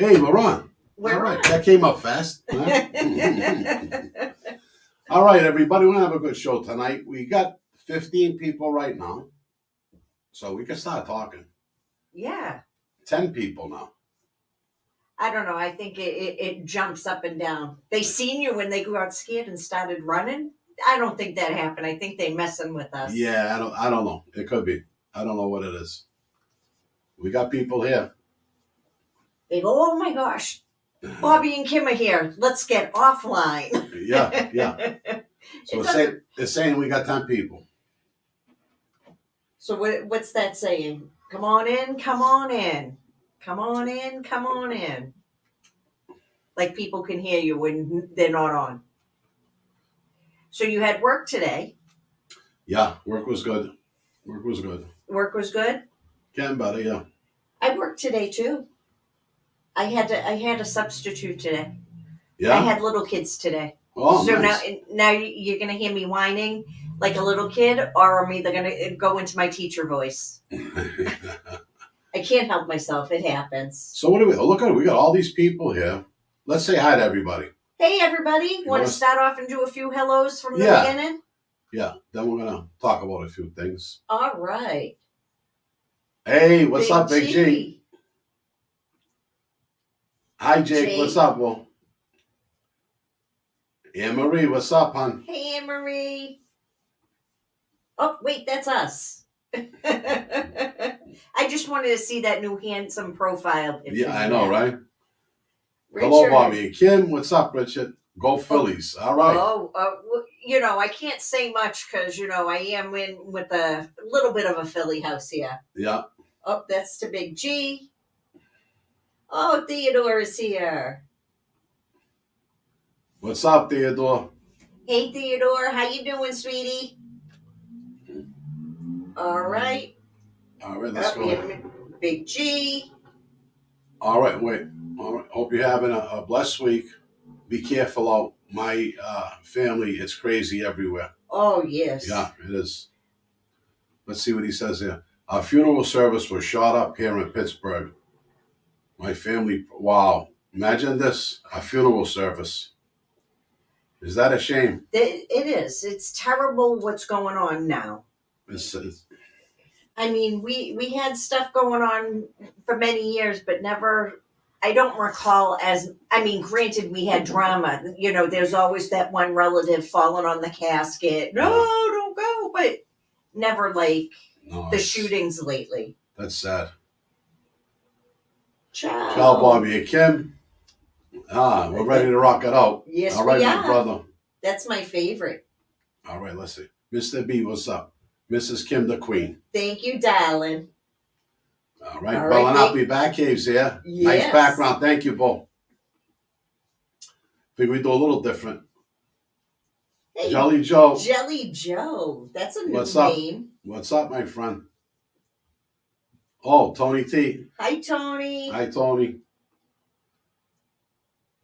Hey, we're on. We're All right, on. that came up fast. Huh? All right, everybody, we're going to have a good show tonight. We got 15 people right now, so we can start talking. Yeah. 10 people now. I don't know. I think it jumps up and down. They seen you when they grew out scared and started running. I don't think that happened. I think they messing with us. Yeah, I don't know. It could be. I don't know what it is. We got people here. They go, oh my gosh, Bobby and Kim are here. Let's get offline. Yeah. So it's saying we got 10 people. So what's that saying? Come on in, come on in. Come on in, come on in. Like people can hear you when they're not on. So you had work today. Yeah, work was good. Work was good. Work was good? Getting better, yeah. I worked today too. I had a substitute today. Yeah? I had little kids today. Oh, so nice. now you're going to hear me whining like a little kid, or I'm either going to go into my teacher voice. I can't help myself. It happens. So what do we, look at it. We got all these people here. Let's say hi to everybody. Hey, everybody. Want to start off and do a few hellos from the beginning? Yeah. Then we're going to talk about a few things. All right. Hey, what's up, Big G? Hi, Jake. What's up, Will? Anne-Marie, what's up, hon? Hey, Anne-Marie. Oh, wait, that's us. I just wanted to see that new handsome profile picture. Yeah, I know, right? Richard. Hello, Bobby and Kim. What's up, Richard? Go Phillies. All right. I can't say much because, I am in with a little bit of a Philly house here. Yeah. Oh, that's the Big G. Oh, Theodore is here. What's up, Theodore? Hey, Theodore. How you doing, sweetie? All right. All right, let's go. Big G. All right, wait. All right. Hope you're having a blessed week. Be careful out. My family, it's crazy everywhere. Oh, yes. Yeah, it is. Let's see what he says here. Our funeral service was shot up here in Pittsburgh. My family, wow. Imagine this, a funeral service. Is that a shame? It is. It's terrible what's going on now. I mean, we had stuff going on for many years, but never, I don't recall granted we had drama. There's always that one relative falling on the casket. No, don't go. But never like the shootings lately. That's sad. Ciao, Bobby and Kim. We're ready to rock it out. Yes, all right, we are. My brother. That's my favorite. All right, let's see. Mr. B, what's up? Mrs. Kim, the Queen. Thank you, darling. All right, Belanapi Batcaves here. Yes. Nice background. Thank you, Bo. Figure we do a little different. Hey, Jelly Joe. Jelly Joe. That's a new name. What's up, my friend? Oh, Tony T. Hi, Tony. Hi, Tony.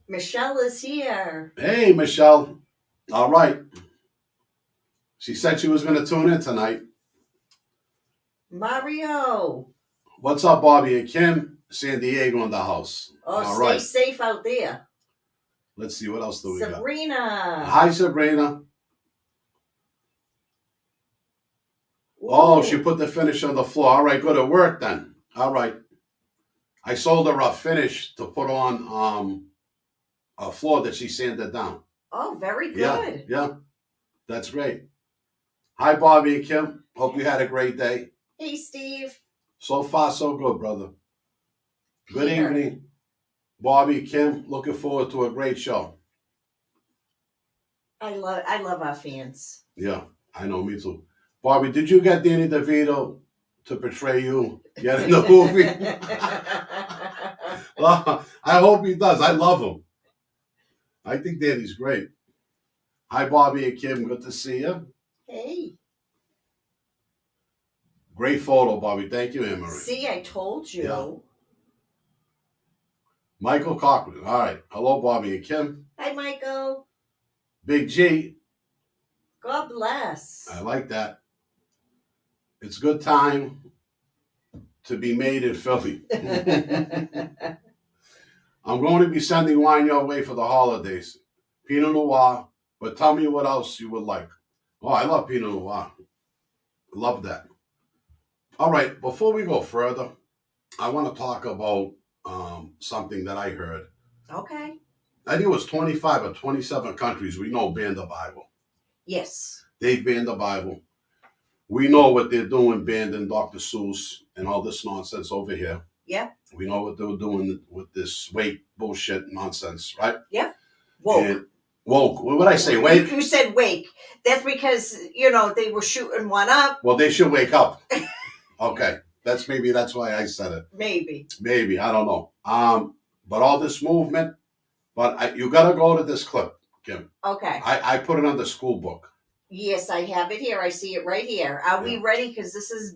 Michelle is here. Hey, Michelle. All right. She said she was going to tune in tonight. Mario. What's up, Bobby and Kim? San Diego in the house. Oh, stay safe out there. Let's see. What else do we got? Sabrina. Hi, Sabrina. Ooh. Oh, she put the finish on the floor. All right, good. It worked then. All right. I sold her a finish to put on a floor that she sanded down. Oh, very good. Yeah. That's great. Hi, Bobby and Kim. Hope you had a great day. Hey, Steve. So far, so good, brother. Good evening. Bobby, Kim, looking forward to a great show. I love our fans. Yeah, I know, me too. Bobby, did you get Danny DeVito to portray you yet in the movie? Well, I hope he does. I love him. I think Danny's great. Hi, Bobby and Kim. Good to see you. Hey. Great photo, Bobby. Thank you, Anne-Marie. See, I told you. Yeah. Michael Cochran. All right. Hello, Bobby and Kim. Hi, Michael. Big G. God bless. I like that. It's a good time to be made in Philly. I'm going to be sending wine your way for the holidays. Pinot Noir, but tell me what else you would like. Oh, I love Pinot Noir. Love that. All right, before we go further, I want to talk about something that I heard. Okay. I think it was 25 or 27 countries we know banned the Bible. Yes. They've banned the Bible. We know what they're doing, banning Dr. Seuss and all this nonsense over here. Yep. We know what they were doing with this wake bullshit nonsense, right? Yep. Woke. And woke. What would I say? Wake? You said wake. That's because, they were shooting one up. Well, they should wake up. Okay. That's why I said it. Maybe. I don't know. But all this movement, you got to go to this clip, Kim. Okay. I put it on the school book. Yes, I have it here. I see it right here. Are we ready? Because this is...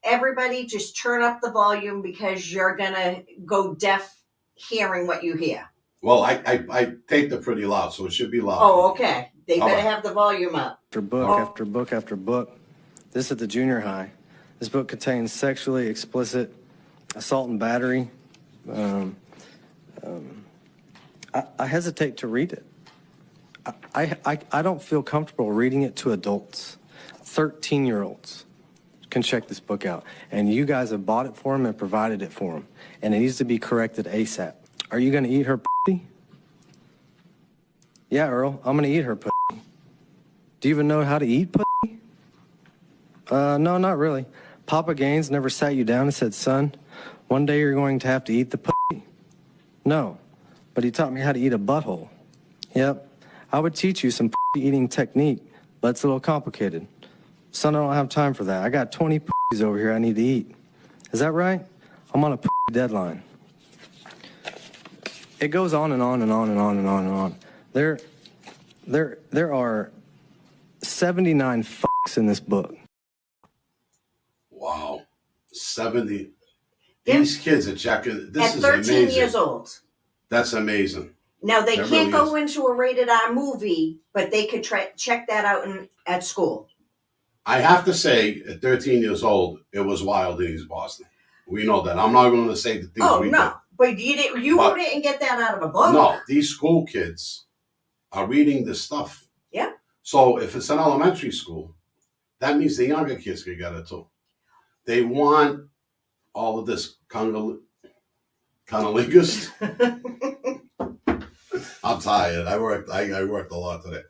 Everybody just turn up the volume because you're going to go deaf hearing what you hear. Well, I taped it pretty loud, so it should be loud. Oh, okay. They better have the volume up. After book after book after book. This is the junior high. This book contains sexually explicit assault and battery. I hesitate to read it. I don't feel comfortable reading it to adults. 13-year-olds can check this book out. And you guys have bought it for them and provided it for them. And it needs to be corrected ASAP. Are you going to eat her pussy? Yeah, Earl, I'm going to eat her pussy. Do you even know how to eat pussy? No, not really. Papa Gaines never sat you down and said, son, one day you're going to have to eat the pussy. No, but he taught me how to eat a butthole. Yep, I would teach you some pussy eating technique, but it's a little complicated. Son, I don't have time for that. I got 20 pussies over here I need to eat. Is that right? I'm on a pussy deadline. It goes on and on and on and on and on and on. There are 79 fucks in this book. Wow. 70. These kids are checking. This is 13 amazing. years old. That's amazing. Now, they That can't really go into a rated R movie, but they could check that out at school. I have to say, at 13 years old, it was wild in East Boston. We know that. I'm not going to say the things we did. But you didn't get that out of a book. No, these school kids are reading this stuff. Yeah. So if it's an elementary school, that means the younger kids can get it too. They want all of this cunnilingus. I'm tired. I worked a lot today.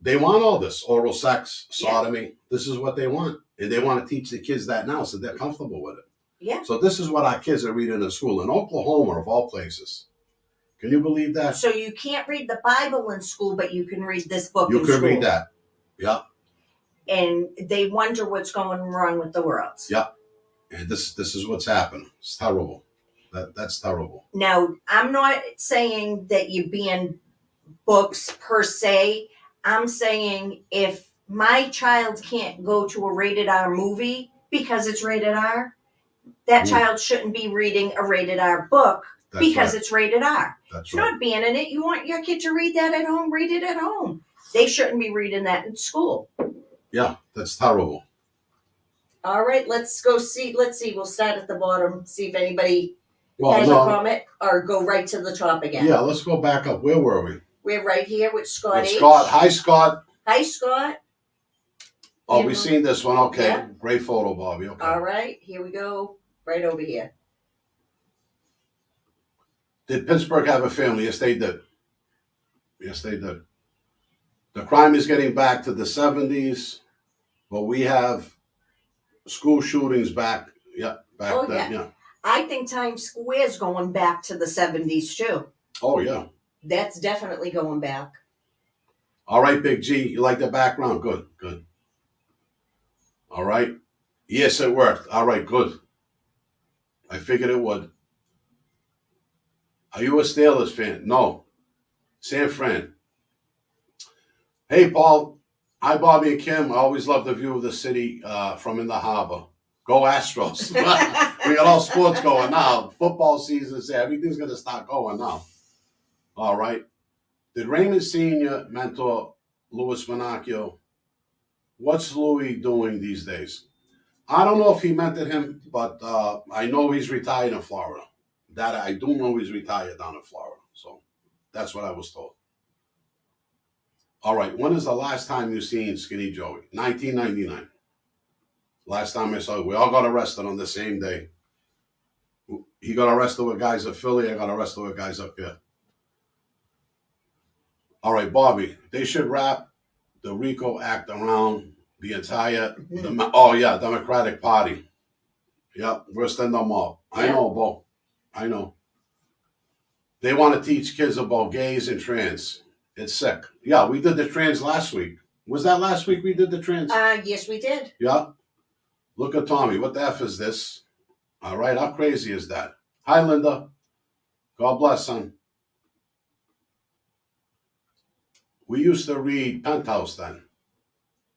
They want all this oral sex, sodomy. Yeah. This is what they want. And they want to teach the kids that now so they're comfortable with it. Yeah. So this is what our kids are reading in school in Oklahoma, of all places. Can you believe that? So you can't read the Bible in school, but you can read this book in school. You can read that. Yeah. And they wonder what's going wrong with the world. Yeah. And this is what's happening. It's terrible. That's terrible. Now, I'm not saying that you ban books per se. I'm saying if my child can't go to a rated R movie because it's rated R, that child shouldn't be reading a rated R book because it's rated R. It's not banning it. You want your kid to read that at home, read it at home. They shouldn't be reading that in school. Yeah, that's terrible. All right, let's go see. Let's see. We'll start at the bottom, see if anybody has a comment, or go right to the top again. Yeah, let's go back up. Where were we? We're right here with Scott H. Scott. Hi, Scott. Hi, Scott. Oh, we've seen this one. Okay. Yeah. Great photo, Bobby. Okay. All right. Here we go. Right over here. Did Pittsburgh have a family? Yes, they did. Yes, they did. The crime is getting back to the 70s, but we have school shootings back. Yeah, back then. Yeah. I think Times Square is going back to the 70s, too. Oh, yeah. That's definitely going back. All right, Big G. You like the background? Good, good. All right. Yes, it worked. All right, good. I figured it would. Are you a Steelers fan? No. San Fran. Hey, Paul. Hi, Bobby and Kim. I always love the view of the city from in the harbor. Go Astros. We got all sports going now. Football season's there. Everything's going to start going now. All right. Did Raymond Sr. mentor Louis Manacchio? What's Louis doing these days? I don't know if he mentored him, but I know he's retired in Florida. That I do know he's retired down in Florida. So that's what I was told. All right, when is the last time you seen Skinny Joey? 1999. Last time I saw it, we all got arrested on the same day. He got arrested with guys at Philly. I got arrested with guys up here. All right, Bobby, they should wrap the RICO Act around the entire, Democratic Party. Yep, worse than them all. I know, Bo. I know. They want to teach kids about gays and trans. It's sick. Yeah, we did the trans last week. Was that last week we did the trans? Yes, we did. Yeah. Look at Tommy. What the F is this? All right, how crazy is that? Hi, Linda. God bless, son. We used to read Penthouse then,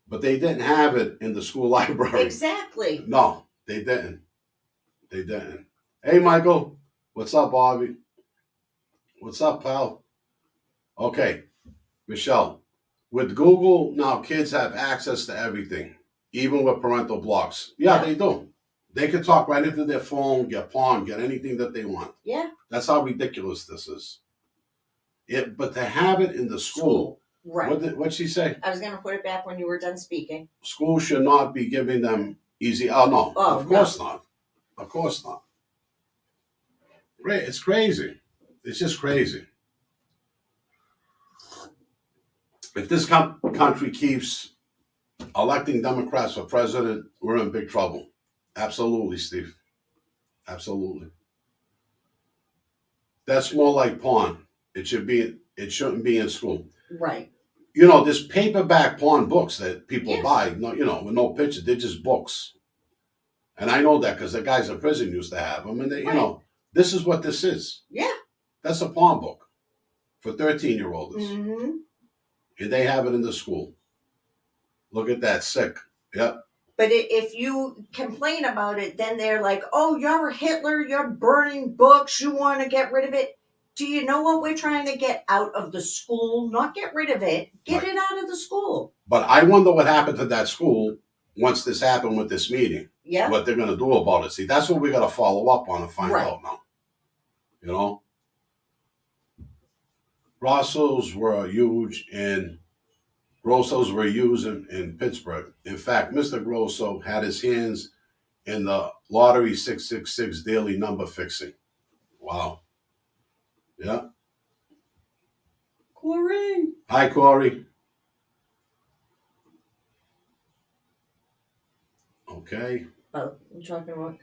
but they didn't have it in the school library. Exactly. No, they didn't. They didn't. Hey, Michael. What's up, Bobby? What's up, pal? Okay, Michelle. With Google, now kids have access to everything, even with parental blocks. Yeah, they do. They can talk right into their phone, get porn, get anything that they want. Yeah. That's how ridiculous this is. But to have it in the school. Right. What'd she say? I was going to put it back when you were done speaking. School should not be giving them easy. Oh, no. Of course not. Of course not. It's crazy. It's just crazy. If this country keeps electing Democrats for president, we're in big trouble. Absolutely, Steve. Absolutely. That's more like porn. It shouldn't be in school. Right. You know, there's paperback porn books that people buy, no, with no picture. They're just books. And I know that because the guys in prison used to have them. And, this is what this is. Yeah. That's a porn book for 13-year-olds. Mm-hmm. And they have it in the school. Look at that, sick. Yep. But if you complain about it, then they're like, oh, you're Hitler, you're burning books, you want to get rid of it. Do you know what we're trying to get out of the school? Not get rid of it. Get it out of the school. But I wonder what happened to that school once this happened with this meeting. Yeah. What they're going to do about it. See, that's what we got to follow up on and find out now. You know? Grossos were huge in Pittsburgh. In fact, Mr. Grosso had his hands in the Lottery 666 daily number fixing. Wow. Yeah. Corey. Hi, Corey. Okay. Oh, I'm talking about.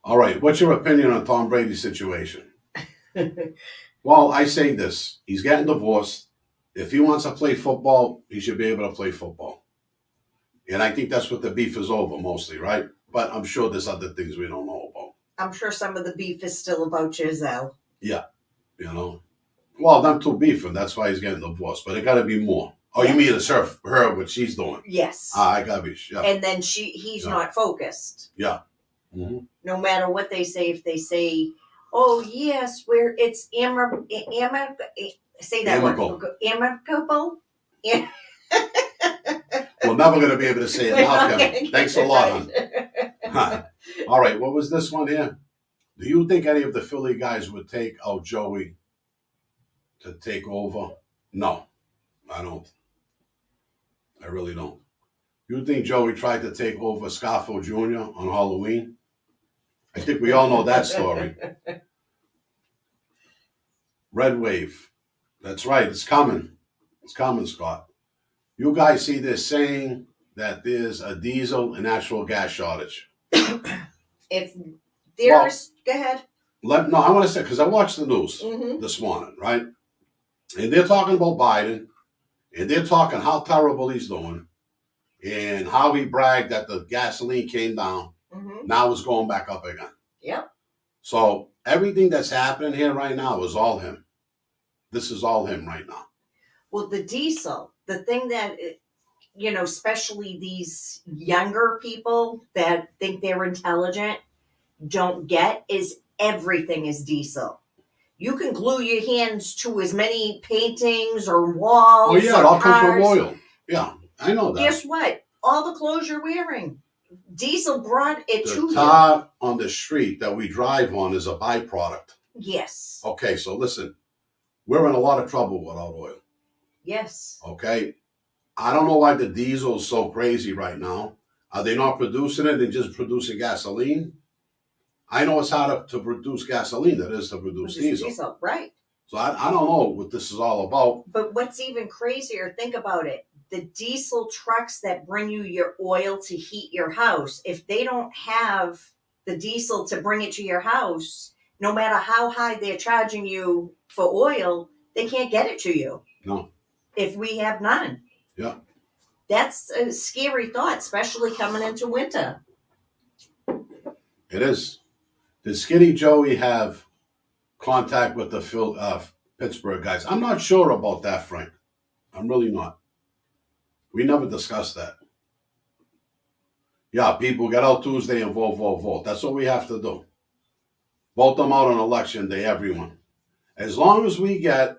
All right. What's your opinion on Tom Brady's situation? Well, I say this. He's getting divorced. If he wants to play football, he should be able to play football. And I think that's what the beef is over mostly, right? But I'm sure there's other things we don't know about. I'm sure some of the beef is still about Giselle. Yeah. Well, them two beefing. That's why he's getting divorced. But it got to be more. Oh, you mean it's her, what she's doing? Yes. I got to be. Yeah. And then he's not focused. Yeah. Mm-hmm. No matter what they say, if they say, oh, yes, it's say that amicable. Word. Amicable? Yeah. We're never going to be able to say it now, Kevin. Thanks a lot, hon. All right, what was this one here? Do you think any of the Philly guys would take out Joey to take over? No, I don't. I really don't. You think Joey tried to take over Scarfield Jr. on Halloween? I think we all know that story. Red wave. That's right. It's coming. It's coming, Scott. You guys see this saying that there's a diesel and natural gas shortage. If there's, go ahead. I want to say, because I watched the news this morning, right? And they're talking about Biden, and they're talking how terrible he's doing, and how he bragged that the gasoline came down. Now it's going back up again. Yep. So everything that's happening here right now is all him. This is all him right now. Well, the diesel, the thing that, especially these younger people that think they're intelligent don't get is everything is diesel. You can glue your hands to as many paintings or walls. Oh, yeah, it all comes from oil. Yeah, I know that. Guess what? All the clothes you're wearing Diesel brought it to The you. tar on the street that we drive on is a byproduct. Yes. Okay, so listen, we're in a lot of trouble without oil. Yes. Okay, I don't know why the diesel is so crazy right now. Are they not producing it and just producing gasoline? I know it's harder to produce gasoline than it is to produce diesel. Right. So I don't know what this is all about. But what's even crazier, think about it. The diesel trucks that bring you your oil to heat your house, if they don't have the diesel to bring it to your house, no matter how high they're charging you for oil, they can't get it to you. No. If we have none. Yeah. That's a scary thought, especially coming into winter. It is. Did Skinny Joey have contact with the Pittsburgh guys? I'm not sure about that, Frank. I'm really not. We never discussed that. Yeah, people get out Tuesday and vote, vote, vote. That's what we have to do. Vote them out on election day, everyone. As long as we get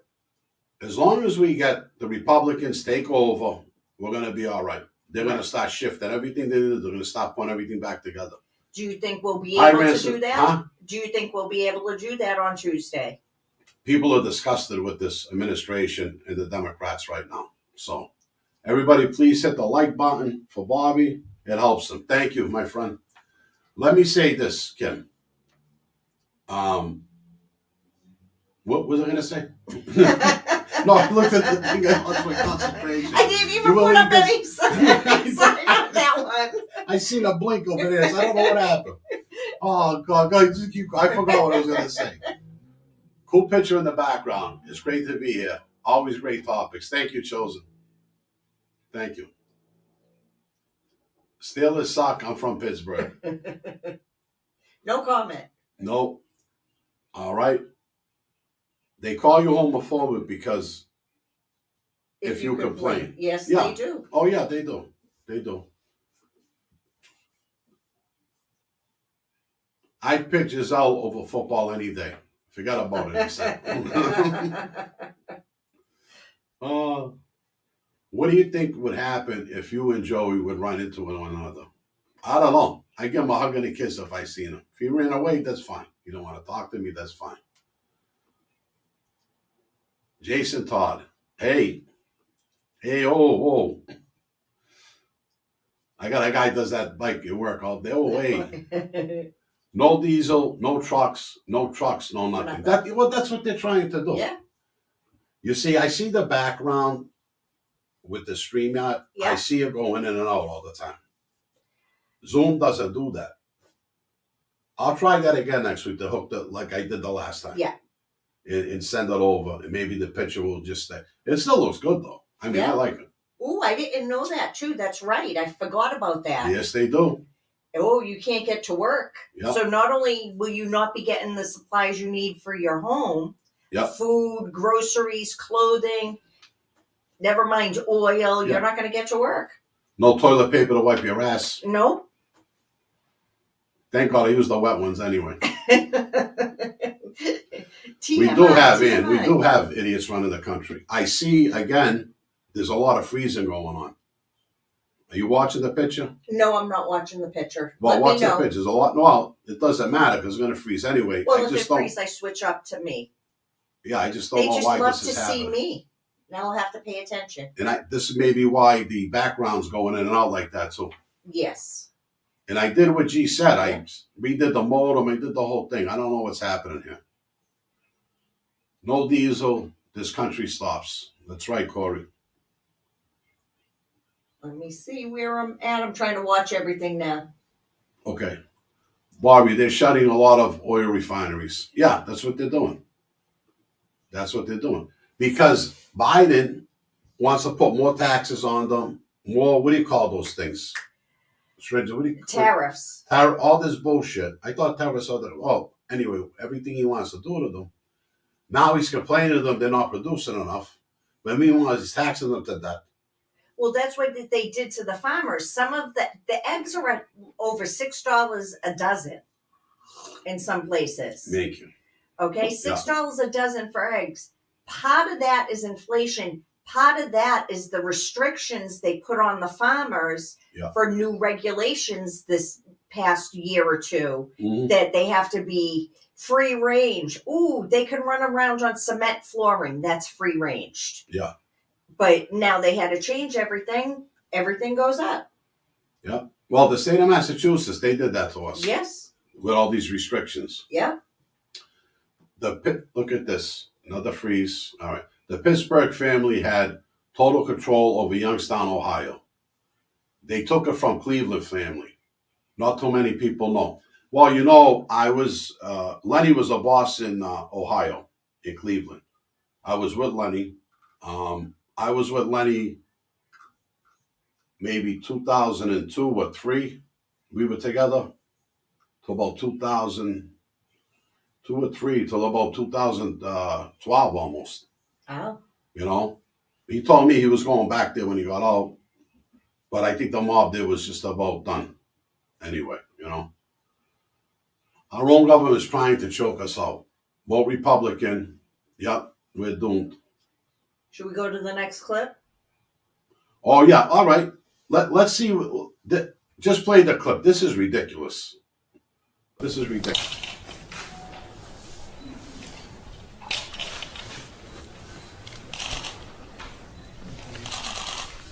the Republicans take over, we're going to be all right. They're going to start shifting everything they do. They're going to start putting everything back together. Do you think we'll be able to do that? Huh? Do you think we'll be able to do that on Tuesday? People are disgusted with this administration and the Democrats right now. So, everybody, please hit the like button for Bobby. It helps him. Thank you, my friend. Let me say this, Kim. What was I going to say? No, I looked at the thing. I lost my concentration. I didn't even put up any sign on that one. I seen a blink over there, so I don't know what happened. Oh, God, just keep. I forgot what I was going to say. Cool picture in the background. It's great to be here. Always great topics. Thank you, Chosen. Thank you. Steelers suck. I'm from Pittsburgh. No comment. No. All right. They call you homophobic because if you complain. Yes, Yeah. they do. Oh, yeah, they do. They do. I'd pick Giselle over football any day. Forgot about it, he said. What do you think would happen if you and Joey would run into one another? I don't know. I give him a hug and a kiss if I seen him. If he ran away, that's fine. You don't want to talk to me, that's fine. Jason Todd. Hey, oh. I got a guy does that bike at work all day. Oh, hey. No diesel, no trucks, no nothing. That's what they're trying to do. Yeah. You see, I see the background with the StreamYard. Yeah. I see it going in and out all the time. Zoom doesn't do that. I'll try that again next week to hook it like I did the last time. Yeah. And send it over. And maybe the picture will just stay. It still looks good, though. I mean, I like it. Oh, I didn't know that, too. That's right. I forgot about that. Yes, they do. Oh, you can't get to work. Yep. So not only will you not be getting the supplies you need for your home, Yep. food, groceries, clothing, never mind oil, Yep. you're not going to get to work. No toilet paper to wipe your ass. Nope. Thank God I use the wet ones anyway. TMI, We do have idiots running the country. I see, again, there's a lot of freezing going on. Are you watching the picture? No, I'm not watching the picture. Well, watch the picture. There's a lot. Well, it doesn't matter because it's going to freeze anyway. Well, if it freezes, I switch up to me. Yeah, I just don't know why this is happening. They just love to see me. Now I'll have to pay attention. And this is maybe why the background's going in and out like that. So. Yes. And I did what G said. I redid the modem. I did the whole thing. I don't know what's happening here. No diesel. This country stops. That's right, Corey. Let me see where I'm at. I'm trying to watch everything now. Okay. Bobby, they're shutting a lot of oil refineries. Yeah, that's what they're doing. That's what they're doing. Because Biden wants to put more taxes on them. More, what do you call those things? Tariffs. All this bullshit. I thought tariffs are anyway, everything he wants to do to them. Now he's complaining to them they're not producing enough. But meanwhile, he's taxing them to death. Well, that's what they did to the farmers. Some of the eggs are at over $6 a dozen in some places. Thank you. Okay, $6 a dozen for eggs. Part of that is inflation. part of that is the restrictions they put on the farmers for new regulations this past year or two, that they have to be free range. Ooh, they can run around on cement flooring. That's free ranged. Yeah. But now they had to change everything. Everything goes up. Yeah. Well, the state of Massachusetts, they did that to us. Yes. With all these restrictions. Yeah. Look at this. Another freeze. All right. The Pittsburgh family had total control over Youngstown, Ohio. They took it from Cleveland family. Not too many people know. Well, you know, Lenny was a boss in Ohio, in Cleveland. I was with Lenny. I was with Lenny maybe 2002 or 3. We were together till about 2002 or 3, till about 2012 almost. Oh. You know, he told me he was going back there when he got out, but I think the mob there was just about done. Anyway, you know, our own government is trying to choke us out. Vote Republican. Yep, we're doomed. Should we go to the next clip? Oh yeah, all right. Let's see. Just play the clip. This is ridiculous. This is ridiculous.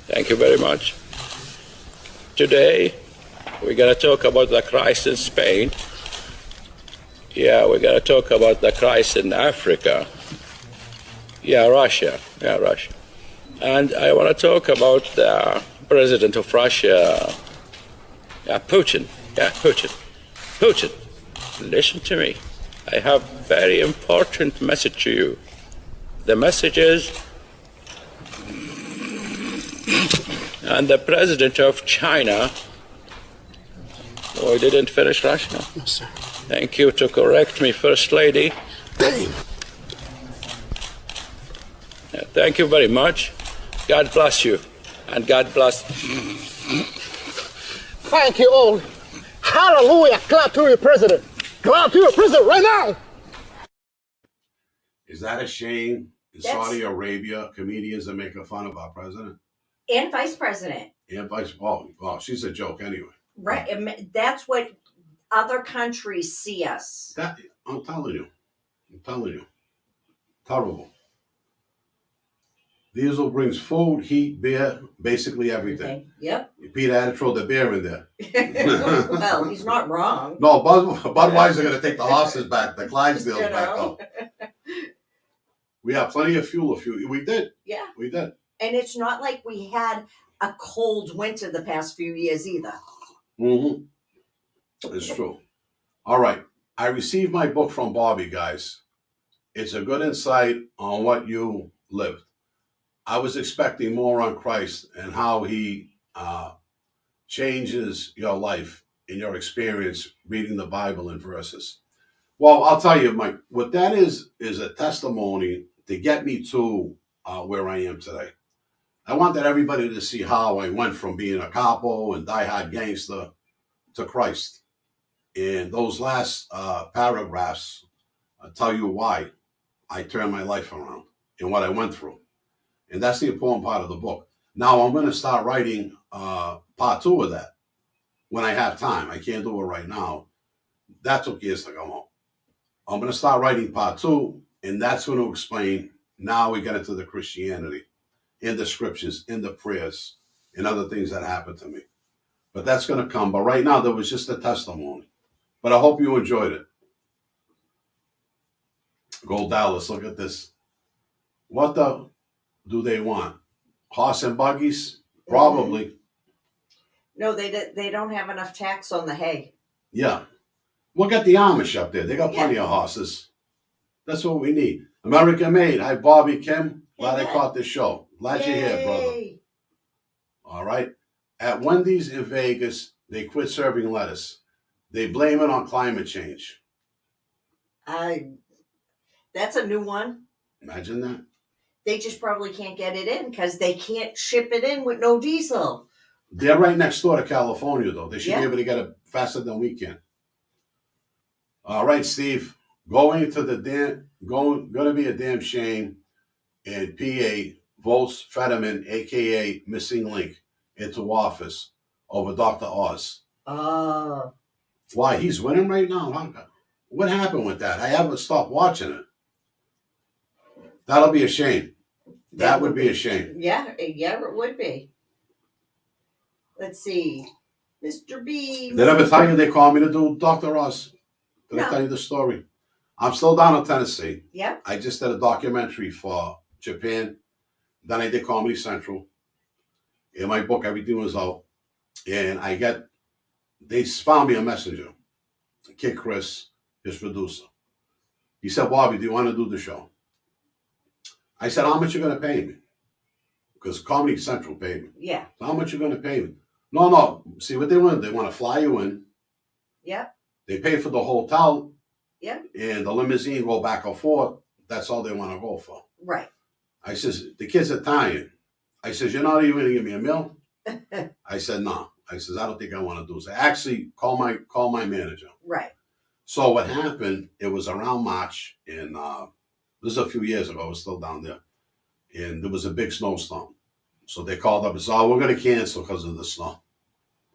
Thank you very much. Today, we're going to talk about the crisis in Spain. Yeah, we're going to talk about the crisis in Africa. Yeah, Russia. And I want to talk about the president of Russia, Putin. Putin, listen to me. I have a very important message to you. The message is, and the president of China, I didn't finish Russia. No, sir. Thank you to correct me, First Lady. Damn. Thank you very much. God bless you. And God bless. Thank you all. Hallelujah. Clap to your president. Clap to your president right now. Is that a shame? In Saudi Arabia, comedians are making fun of our president? And vice president. And well, she's a joke anyway. Right. That's what other countries see us. I'm telling you. Terrible. Diesel brings food, heat, beer, basically everything. Yep. Peter had to throw the beer in there. Well, he's not wrong. No, Budweiser going to take the horses back, the Clydesdales back up. We have plenty of fuel. We did. Yeah. We did. And it's not like we had a cold winter the past few years either. It's true. All right. I received my book from Bobby, guys. It's a good insight on what you lived. I was expecting more on Christ and how he changes your life in your experience reading the Bible in verses. Well, I'll tell you, Mike, what that is a testimony to get me to where I am today. I wanted everybody to see how I went from being a capo and diehard gangster to Christ. And those last paragraphs tell you why I turned my life around and what I went through. And that's the important part of the book. Now I'm going to start writing part 2 of that when I have time. I can't do it right now. That took years to come out. I'm going to start writing part 2, and that's going to explain. Now we get into the Christianity, in the scriptures, in the prayers, and other things that happened to me. But that's going to come. But right now, there was just a testimony. But I hope you enjoyed it. Gold Dallas, look at this. What do they want? Horse and buggies? Probably. No, they don't have enough tax on the hay. Yeah. We'll get the Amish up there. They got plenty of horses. That's what we need. American made. Hi, Bobby Kim. Glad I caught this show. Glad you're here, brother. All right. At Wendy's in Vegas, they quit serving lettuce. They blame it on climate change. That's a new one. Imagine that. They just probably can't get it in because they can't ship it in with no diesel. They're right next door to California, though. They should be able to get it faster than we can. All right, Steve. Going to be a damn shame in PA votes Fetterman, a.k.a. Missing Link, into office over Dr. Oz. Oh. Why? He's winning right now? What happened with that? I haven't stopped watching it. That'll be a shame. That would be a shame. Yeah, it would be. Let's see. Mr. B. Did I ever tell you they called me to do Dr. Oz? Did No. I tell you the story? I'm still down in Tennessee. Yep. I just did a documentary for Japan. Then I did Comedy Central. In my book, everything was out. And they found me a messenger. Kid Chris, his producer. He said, Bobby, do you want to do the show? I said, how much you going to pay me? Because Comedy Central paid me. Yeah. So how much you going to pay me? No. See what they want? They want to fly you in. Yep. They pay for the hotel. Yep. And the limousine go back and forth. That's all they want to go for. Right. I says, the kid's Italian. I says, you're not even going to give me a meal? I said, no. I says, I don't think I want to do this. I actually call my manager. Right. So what happened, it was around March, and this is a few years ago. I was still down there. And there was a big snowstorm. So they called up and said, we're going to cancel because of the snow.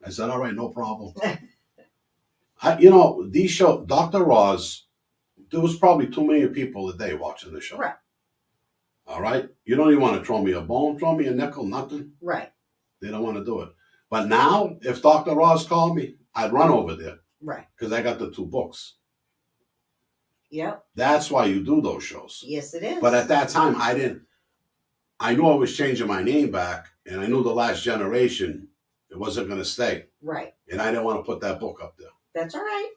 I said, all right, no problem. These shows, Dr. Oz, there was probably 2 million people a day watching the show. Right. All right? You don't even want to throw me a bone, throw me a nickel, nothing. Right. They don't want to do it. But now, if Dr. Oz called me, I'd run over there. Right. Because I got the 2 books. Yep. That's why you do those shows. Yes, it is. But at that time, I knew I was changing my name back, and I knew the last generation, it wasn't going to stay. Right. And I didn't want to put that book up there. That's all right.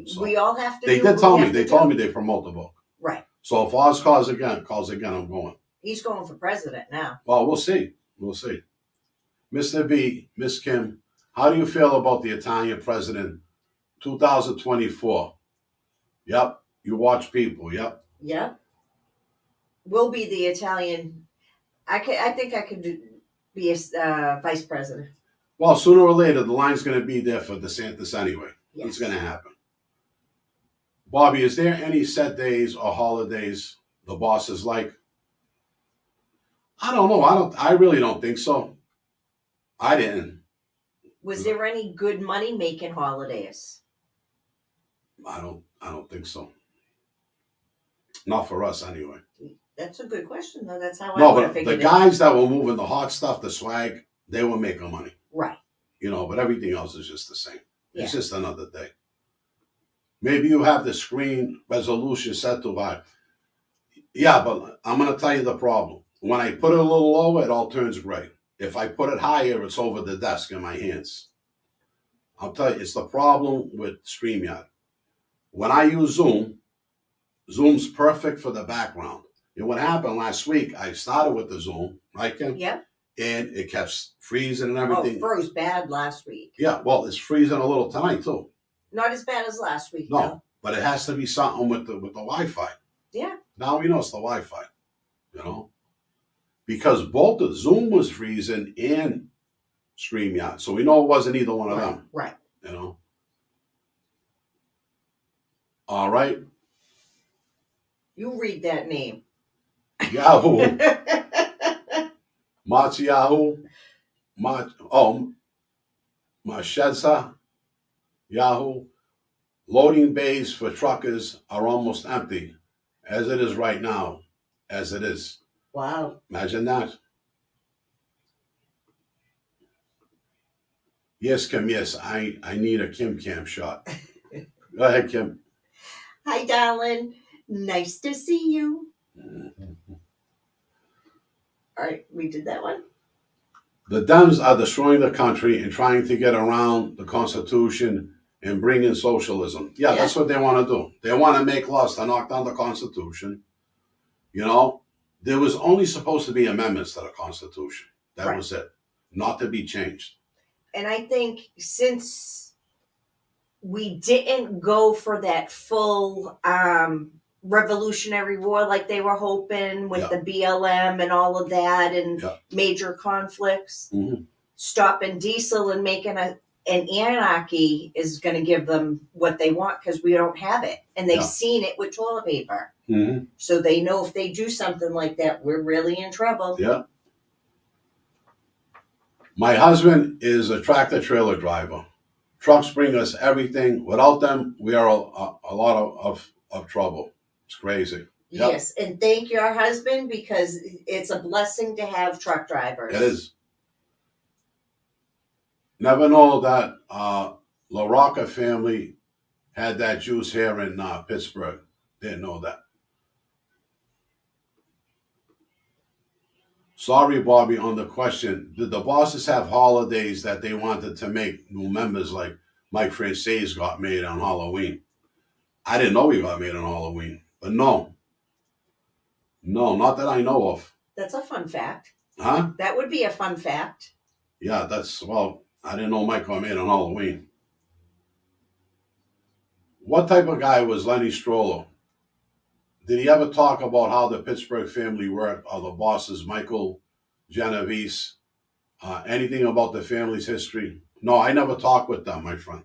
So we all have to. They did tell me. They told me they promote the book. Right. So if Oz calls again, I'm going. He's going for president now. Well, we'll see. We'll see. Mr. B, Miss Kim, how do you feel about the Italian president 2024? Yep. You watch people. Yep. Yep. We'll be the Italian. I think I could be a vice president. Well, sooner or later, the line's going to be there for DeSantis anyway. Yes. It's going to happen. Bobby, is there any set days or holidays the bosses like? I don't know. I really don't think so. I didn't. Was there any good money making holidays? I don't think so. Not for us anyway. That's a good question, though. That's how I No, would have but the figured guys that were moving the hot stuff, the swag, they were making money. Right. But everything else is just the same. It's Yeah. just another day. Maybe you have the screen resolution set to high. Yeah, but I'm going to tell you the problem. When I put it a little lower, it all turns gray. If I put it higher, it's over the desk in my hands. I'll tell you, it's the problem with StreamYard. When I use Zoom, Zoom's perfect for the background. And what happened last week, I started with the Zoom, right, Kim? Yep. And it kept freezing and Oh, everything. it froze bad last week. Yeah, well, it's freezing a little tonight, too. Not as bad as last week, No, though. but it has to be something with the Wi-Fi. Yeah. Now we know it's the Wi-Fi, because both the Zoom was freezing and StreamYard, so we know it wasn't either one of them. Right. All right. You read that name. Yahoo. Yahoo. Mashedsa. Yahoo. Loading bays for truckers are almost empty, as it is right now, as it is. Wow. Imagine that. Yes, Kim, yes, I need a Kim Cam shot. Go ahead, Kim. Hi, darling. Nice to see you. All right, we did that one. The Dems are destroying the country and trying to get around the Constitution and bring in socialism. Yeah, that's what they want to do. They want to make laws to knock down the Constitution. There was only supposed to be amendments to the Constitution. That was it. Not to be changed. And I think since we didn't go for that full Revolutionary War like they were hoping with the BLM and all of that and major conflicts, stopping diesel and making And anarchy is going to give them what they want because we don't have it. And they've seen it with toilet paper. Mm-hmm. So they know if they do something like that, we're really in trouble. Yeah. My husband is a tractor trailer driver. Trucks bring us everything. Without them, we are a lot of trouble. It's crazy. Yep. Yes, and thank your husband because it's a blessing to have truck drivers. It is. Never know that La Rocca family had that juice here in Pittsburgh. Didn't know that. Sorry, Bobby, on the question. Did the bosses have holidays that they wanted to make new members like Mike Francis got made on Halloween? I didn't know he got made on Halloween. But no. No, not that I know of. That's a fun fact. Huh? That would be a fun fact. Yeah, I didn't know Mike got made on Halloween. What type of guy was Lenny Stroller? Did he ever talk about how the Pittsburgh family worked, or the bosses, Michael, Genovese, anything about the family's history? No, I never talked with them, my friend.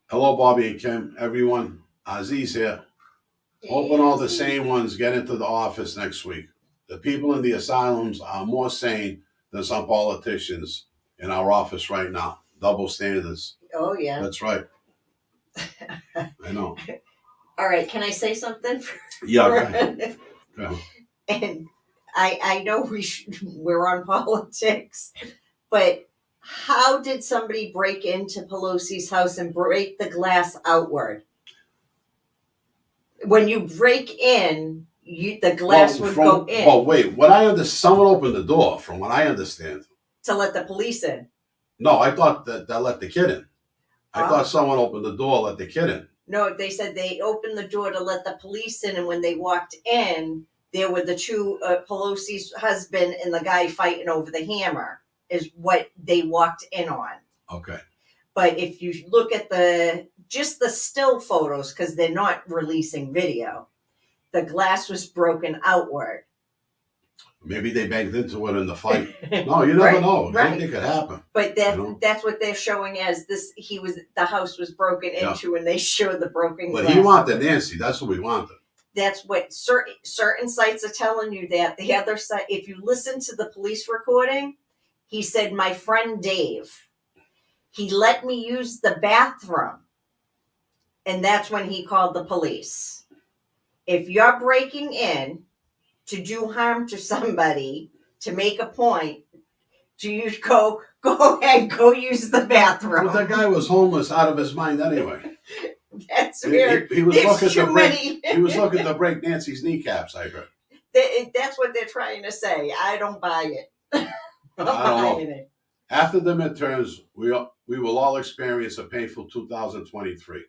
Hello, Bobby and Kim, everyone. Aziz here. Hoping all the sane ones get into the office next week. The people in the asylums are more sane than some politicians in our office right now. Double standards. Oh, yeah. That's right. I know. All right, can I say something? Yeah. Okay. Yeah. And I know we're on politics, but how did somebody break into Pelosi's house and break the glass outward? When you break in, the glass would go in. Oh, wait. Someone opened the door, from what I understand. To let the police in. No, I thought that let the kid in. I thought someone opened the door, let the kid in. No, they said they opened the door to let the police in, and when they walked in, there were the two, Pelosi's husband and the guy fighting over the hammer, is what they walked in on. Okay. But if you look at just the still photos, because they're not releasing video, the glass was broken outward. Maybe they banged into it in the fight. No, you never know. Anything could happen. But that's what they're showing as this. The house was broken into, and they showed the broken glass. But he wanted Nancy. That's what we wanted. That's what certain sites are telling you. That the other side, if you listen to the police recording, he said, "My friend Dave, he let me use the bathroom," and that's when he called the police. If you're breaking in to do harm to somebody, to make a point, go ahead, go use the bathroom. Well, that guy was homeless, out of his mind anyway. That's weird. He was looking to break Nancy's kneecaps, I heard. That's what they're trying to say. I don't buy it. I don't know. After the midterms, we will all experience a painful 2023.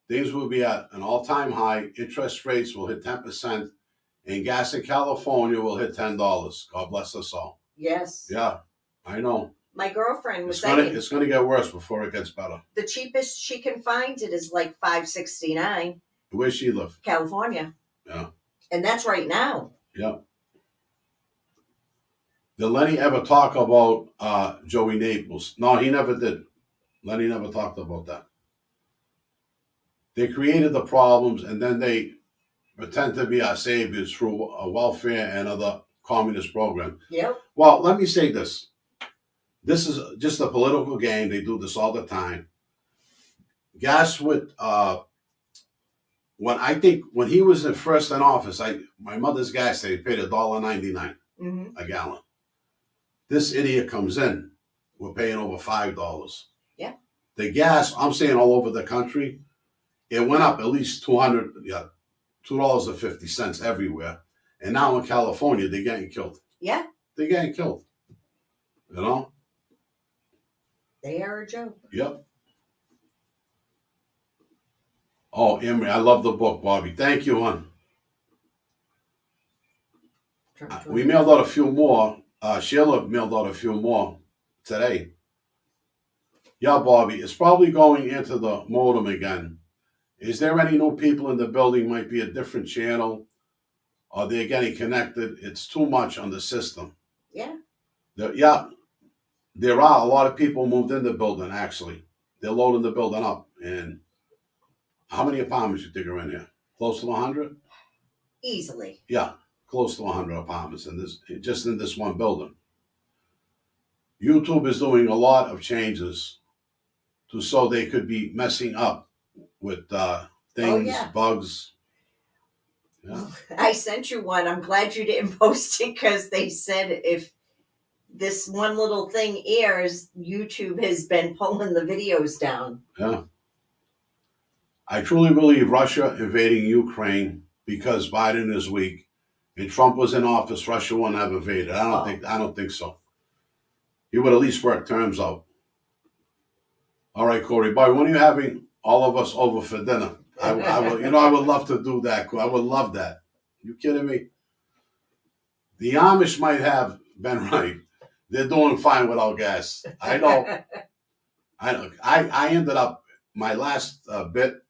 Things will be at an all-time high. Interest rates will hit 10%. And gas in California will hit $10. God bless us all. Yes. Yeah, I know. My girlfriend was saying it's going to get worse before it gets better. The cheapest she can find it is like $5.69. Where she live? California. Yeah. And that's right now. Yeah. Did Lenny ever talk about Joey Naples? No, he never did. Lenny never talked about that. They created the problems, and then they pretend to be our saviors through welfare and other communist programs. Yep. Well, let me say this. This is just a political game. They do this all the time. Gas with, when he was first in office, my mother's gas, they paid $1.99 a gallon. This idiot comes in, we're paying over $5. Yeah. The gas, I'm saying all over the country, it went up at least $2.50 everywhere. And now in California, they're getting killed. Yeah. They're getting killed. You know? They are a joke. Yep. Oh, Emery, I love the book, Bobby. Thank you, hon. We mailed out a few more. Sheila mailed out a few more today. Yeah, Bobby, it's probably going into the modem again. Is there any new people in the building? Might be a different channel. Are they getting connected? It's too much on the system. Yeah. Yeah. there are a lot of people moved in the building, actually. They're loading the building up. And how many apartments you think are in here? Close to 100? Easily. Yeah, close to 100 apartments in this, just in this one building. YouTube is doing a lot of changes so they could be messing up with things, yeah. bugs. Yeah. I sent you one. I'm glad you didn't post it because they said if this one little thing airs, YouTube has been pulling the videos down. Yeah. I truly believe Russia invading Ukraine because Biden is weak. If Trump was in office, Russia wouldn't have invaded. I don't think so. He would at least work terms out. All right, Corey, boy, when are you having all of us over for dinner? I would, I would love to do that. I would love that. You kidding me? The Amish might have been right. They're doing fine without gas. I know. I ended up, my last bit,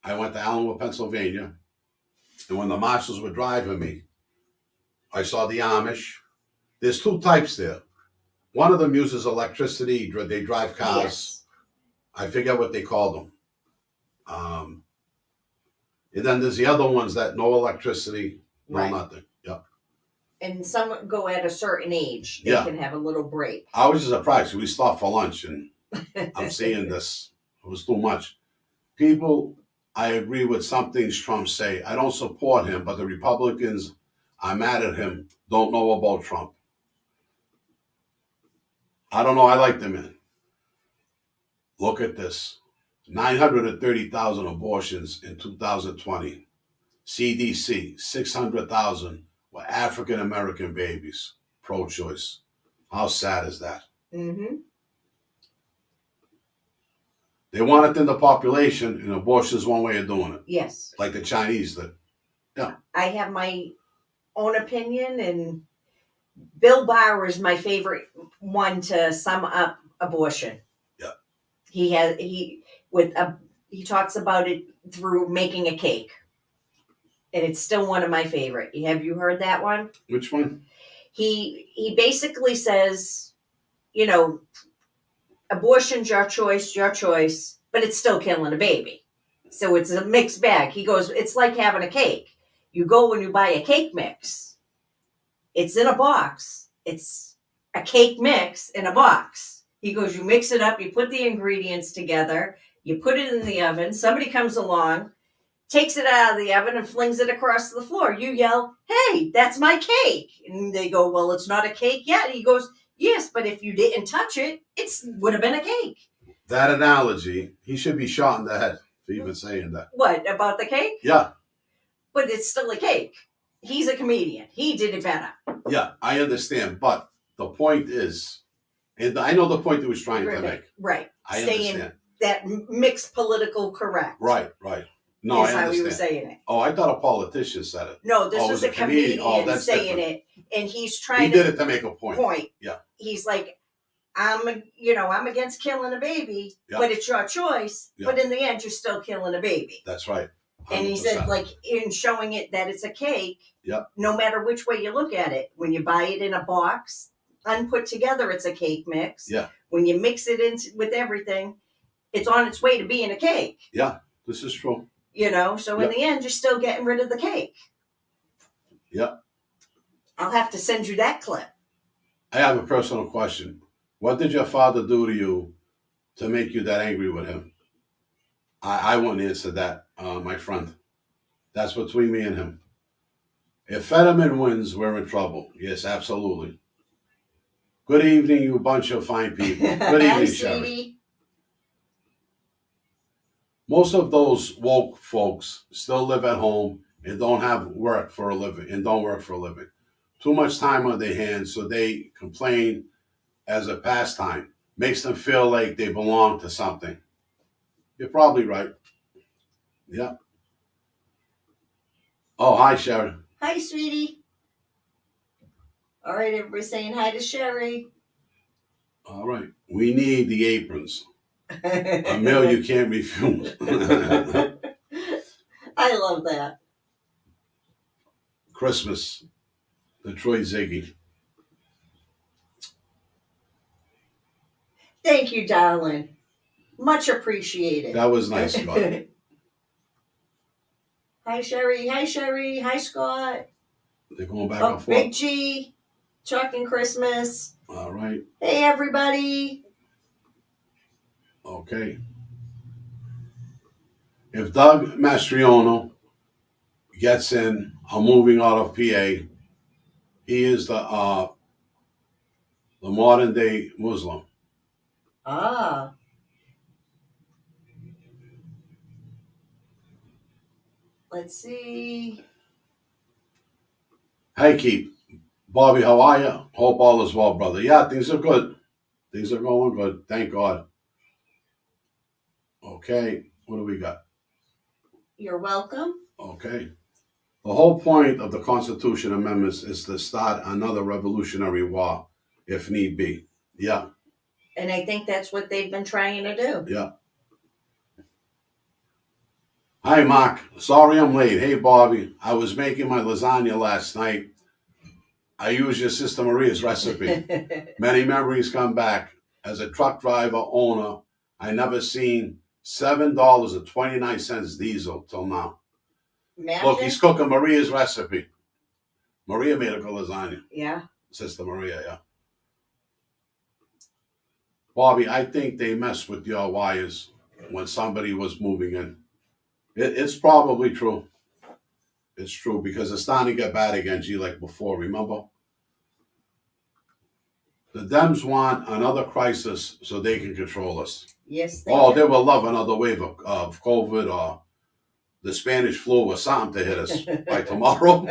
I went to Allenwood, Pennsylvania. And when the marshals were driving me, I saw the Amish. There's two types there. One of them uses electricity. They drive cars. Yes. I forget what they call them. And then there's the other ones that no electricity, no nothing. Yep. And some go at a certain age. They can have a little break. I was just surprised. We stopped for lunch and I'm seeing this. It was too much. People, I agree with some things Trump say. I don't support him, but the Republicans are mad at him, don't know about Trump. I don't know. I like the man. Look at this. 930,000 abortions in 2020. CDC, 600,000 were African American babies, pro-choice. How sad is that? Mm-hmm. They want it in the population, and abortion is one way of doing it. Yes. Like the Chinese did. Yeah. I have my own opinion, and Bill Barr is my favorite one to sum up abortion. Yeah. He talks about it through making a cake. And it's still one of my favorite. Have you heard that one? Which one? He basically says, abortion's your choice, but it's still killing a baby. So it's a mixed bag. He goes, it's like having a cake. You go and you buy a cake mix. It's in a box. It's a cake mix in a box. He goes, you mix it up, you put the ingredients together, you put it in the oven. Somebody comes along, takes it out of the oven and flings it across the floor. You yell, hey, that's my cake. And they go, well, it's not a cake yet. He goes, yes, but if you didn't touch it, it would have been a cake. That analogy, he should be shot in the head for even saying that. What, about the cake? Yeah. But it's still a cake. He's a comedian. He did it better. Yeah, I understand. But the point is, and I know the point he was trying to make. Right. I Saying understand. that mixed political correct. Right. No, is I understand. how he was saying it. Oh, I thought a politician said it. No, this was a comedian saying different. it, and he's trying. He did it to make a point. Yeah. He's like, I'm against killing a baby, but it's your choice. Yeah. But in the end, you're still killing a baby. That's right. 100%. And he said, like, in showing it that it's a cake, no matter which way you look at it, when you buy it in a box, unput together, it's a cake mix. Yeah. When you mix it in with everything, it's on its way to being a cake. Yeah, this is true. So in the end, you're still getting rid of the cake. Yeah. I'll have to send you that clip. I have a personal question. What did your father do to you to make you that angry with him? I won't answer that, my friend. That's between me and him. If Fetterman wins, we're in trouble. Yes, absolutely. Good evening, you bunch of fine people. Good evening, Sherry. Most of those woke folks still live at home and don't work for a living. Too much time on their hands, so they complain as a pastime. Makes them feel like they belong to something. You're probably right. Yeah. Oh, hi, Sherry. Hi, sweetie. All right, everybody's saying hi to Sherry. All right. We need the aprons. A meal you can't refuse. I love that. Christmas. Detroit Ziggy. Thank you, darling. Much appreciated. That was nice, Scott. Hi, Sherry. Hi, Sherry. Hi, Scott. They're going back Oh, and forth. Big G. Talking Christmas. All right. Hey, everybody. Okay. If Doug Mastriano gets in, I'm moving out of PA. He is the modern day Muslim. Ah. Let's see. Hey, Keith. Bobby, how are you? Hope all is well, brother. Yeah, things are good. Things are going good. Thank God. Okay. What do we got? You're welcome. Okay. The whole point of the Constitution Amendments is to start another revolutionary war, if need be. Yeah. And I think that's what they've been trying to do. Yeah. Hi, Mark. Sorry I'm late. Hey, Bobby. I was making my lasagna last night. I used your sister Maria's recipe. Many memories come back. As a truck driver owner, I never seen $7.29 diesel till now. Imagine. Look, he's cooking Maria's recipe. Maria made a good lasagna. Yeah. Sister Maria, yeah. Bobby, I think they messed with your wires when somebody was moving in. It's probably true. It's true because it's starting to get bad again, G, like before, remember? The Dems want another crisis so they can control us. Yes, they Oh, do. they will love another wave of COVID or the Spanish flu or something to hit us by tomorrow.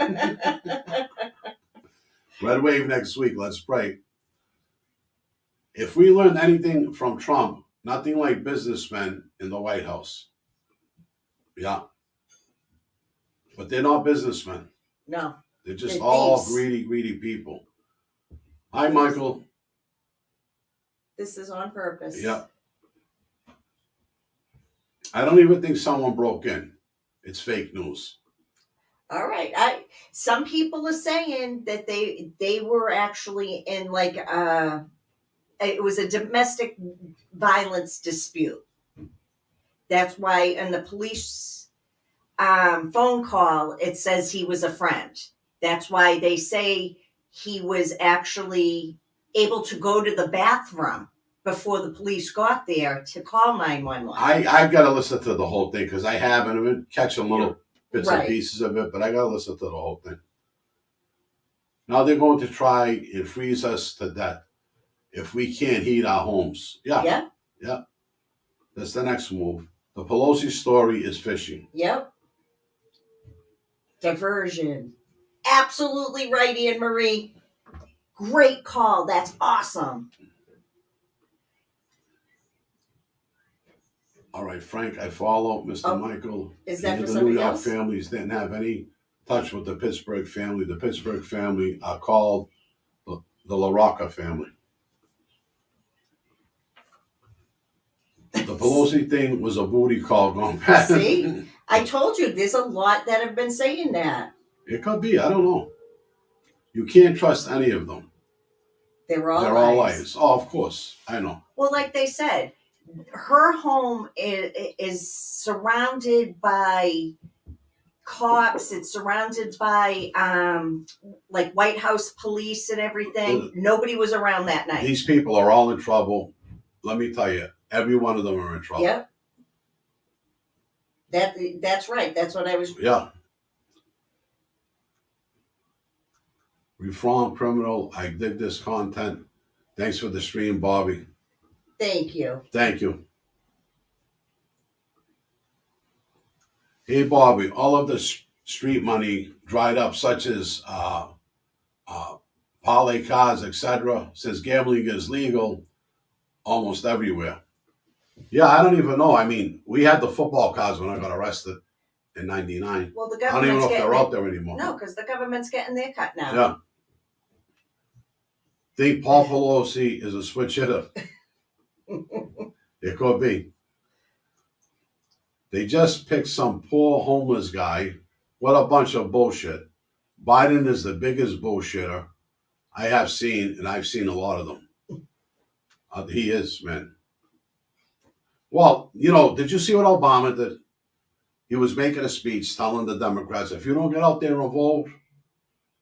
Red wave next week, let's pray. If we learned anything from Trump, nothing like businessmen in the White House. Yeah. But they're not businessmen. No. They're just They're all thieves. greedy people. Hi, Michael. This is on purpose. Yeah. I don't even think someone broke in. It's fake news. All right. Some people are saying that they were actually in like it was a domestic violence dispute. That's why in the police phone call it says he was a friend. That's why they say he was actually able to go to the bathroom before the police got there to call 911. I got to listen to the whole thing because I haven't. I've been catching little bits and Right. pieces of it, but I got to listen to the whole thing. Now they're going to try and freeze us to death if we can't heat our homes. Yeah. Yep. That's the next move. The Pelosi story is fishy. Yep. Diversion. Absolutely right, Anne Marie. Great call. That's awesome. All right, Frank, I follow Mr. Oh, Michael. is that for The New somebody York else? families didn't have any touch with the Pittsburgh family. The Pittsburgh family are called the LaRocca family. The Pelosi thing was a booty call going back. See? I told you, there's a lot that have been saying that. It could be. I don't know. You can't trust any of them. They're all all lies. liars. Oh, of course. I know. Well, like they said, her home is surrounded by cops. It's surrounded by like White House police and everything. Nobody was around that night. These people are all in trouble. Let me tell you, every one of them are in trouble. Yep. That's right. That's what I was. Yeah. Reform criminal. I dig this content. Thanks for the stream, Bobby. Thank you. Thank you. Hey, Bobby, all of the street money dried up, such as parlay cards, etc., since gambling is legal almost everywhere. Yeah, I don't even know. I mean, we had the football cards when I got arrested in '99. Well, the I don't even government's know if getting they're out there anymore. No, because the government's getting their cut now. Yeah. Think Paul Pelosi is a switch hitter. It could be. They just picked some poor homeless guy. What a bunch of bullshit. Biden is the biggest bullshitter I have seen, and I've seen a lot of them. He is, man. Well, you know, did you see what Obama did? He was making a speech telling the Democrats, if you don't get out there and vote,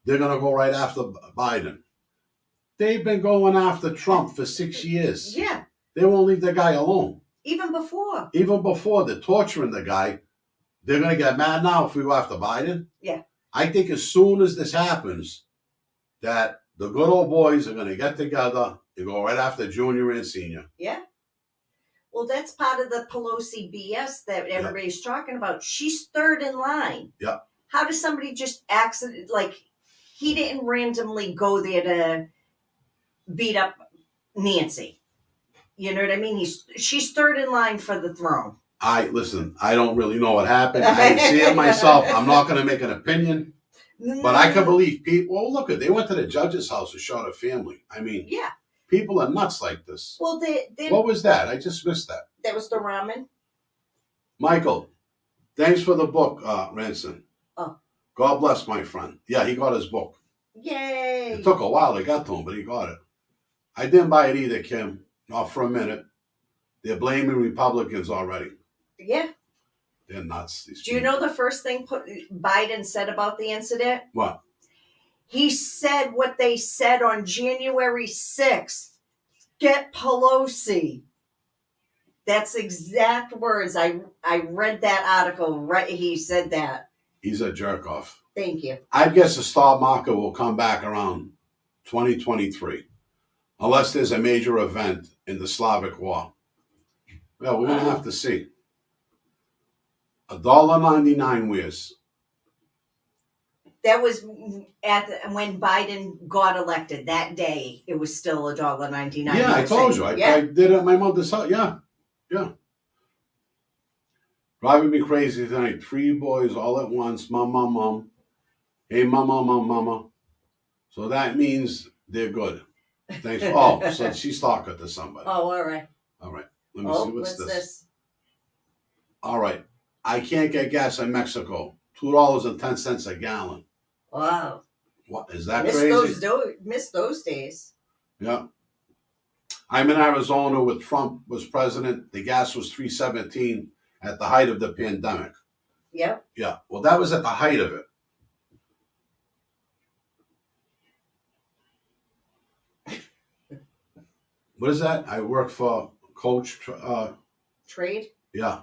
they're going to go right after Biden. They've been going after Trump for 6 years. Yeah. They won't leave the guy alone. Even before. Even before, they're torturing the guy. They're going to get mad now if we go after Biden. Yeah. I think as soon as this happens, that the good old boys are going to get together and go right after Junior and Senior. Yeah. Well, that's part of the Pelosi BS that everybody's talking about. She's third in line. Yeah. How does somebody just accident, like, he didn't randomly go there to beat up Nancy. You know what I mean? She's third in line for the throne. Listen, I don't really know what happened. I didn't see it myself. I'm not going to make an opinion. But I can believe people. Well, look, they went to the judge's house and shot a family. I mean, yeah. People are nuts like this. Well, what was that? I just missed that. That was the ramen. Michael, thanks for the book, Ranson. Oh. God bless my friend. Yeah, he got his book. Yay. It took a while to get to him, but he got it. I didn't buy it either, Kim. Not for a minute. They're blaming Republicans already. Yeah. They're nuts. Do you know the first thing Biden said about the incident? What? He said what they said on January 6th. Get Pelosi. That's exact words. I read that article. Right, he said that. He's a jerk off. Thank you. I guess the stock market will come back around 2023. Unless there's a major event in the Slavic War. Well, we're going to have to see. $1.99 where's? That was when Biden got elected. That day, it was still $1.99. Yeah, I told you. I did it at my mother's house. Yeah. Driving me crazy tonight. 3 boys all at once. Mom. Hey, mama. So that means they're good. Thanks. Oh, so she's talking to somebody. Oh, all right. All right. Let me see. What's this? this? All right. I can't get gas in Mexico. $2.10 a gallon. Wow. What is that crazy? Miss those days. Yeah. I'm in Arizona when Trump was president. The gas was $3.17 at the height of the pandemic. Yep. Yeah. Well, that was at the height of it. What is that? I work for Coach. Trade? Yeah.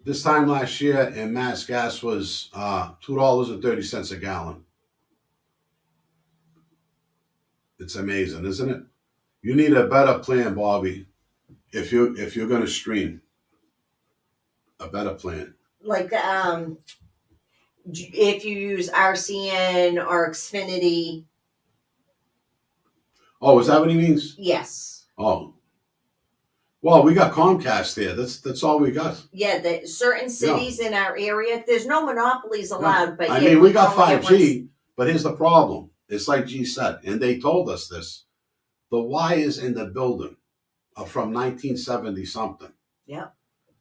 This time last year in Mass, gas was $2.30 a gallon. It's amazing, isn't it? You need a better plan, Bobby, if you're going to stream. A better plan. Like if you use RCN or Xfinity. Oh, is that what he means? Yes. Oh. Well, we got Comcast there. That's all we got. Yeah, certain cities in our area, there's no monopolies allowed. But I mean, we got 5G, but here's the problem. It's like G said, and they told us this. The wires in the building are from 1970 something. Yeah.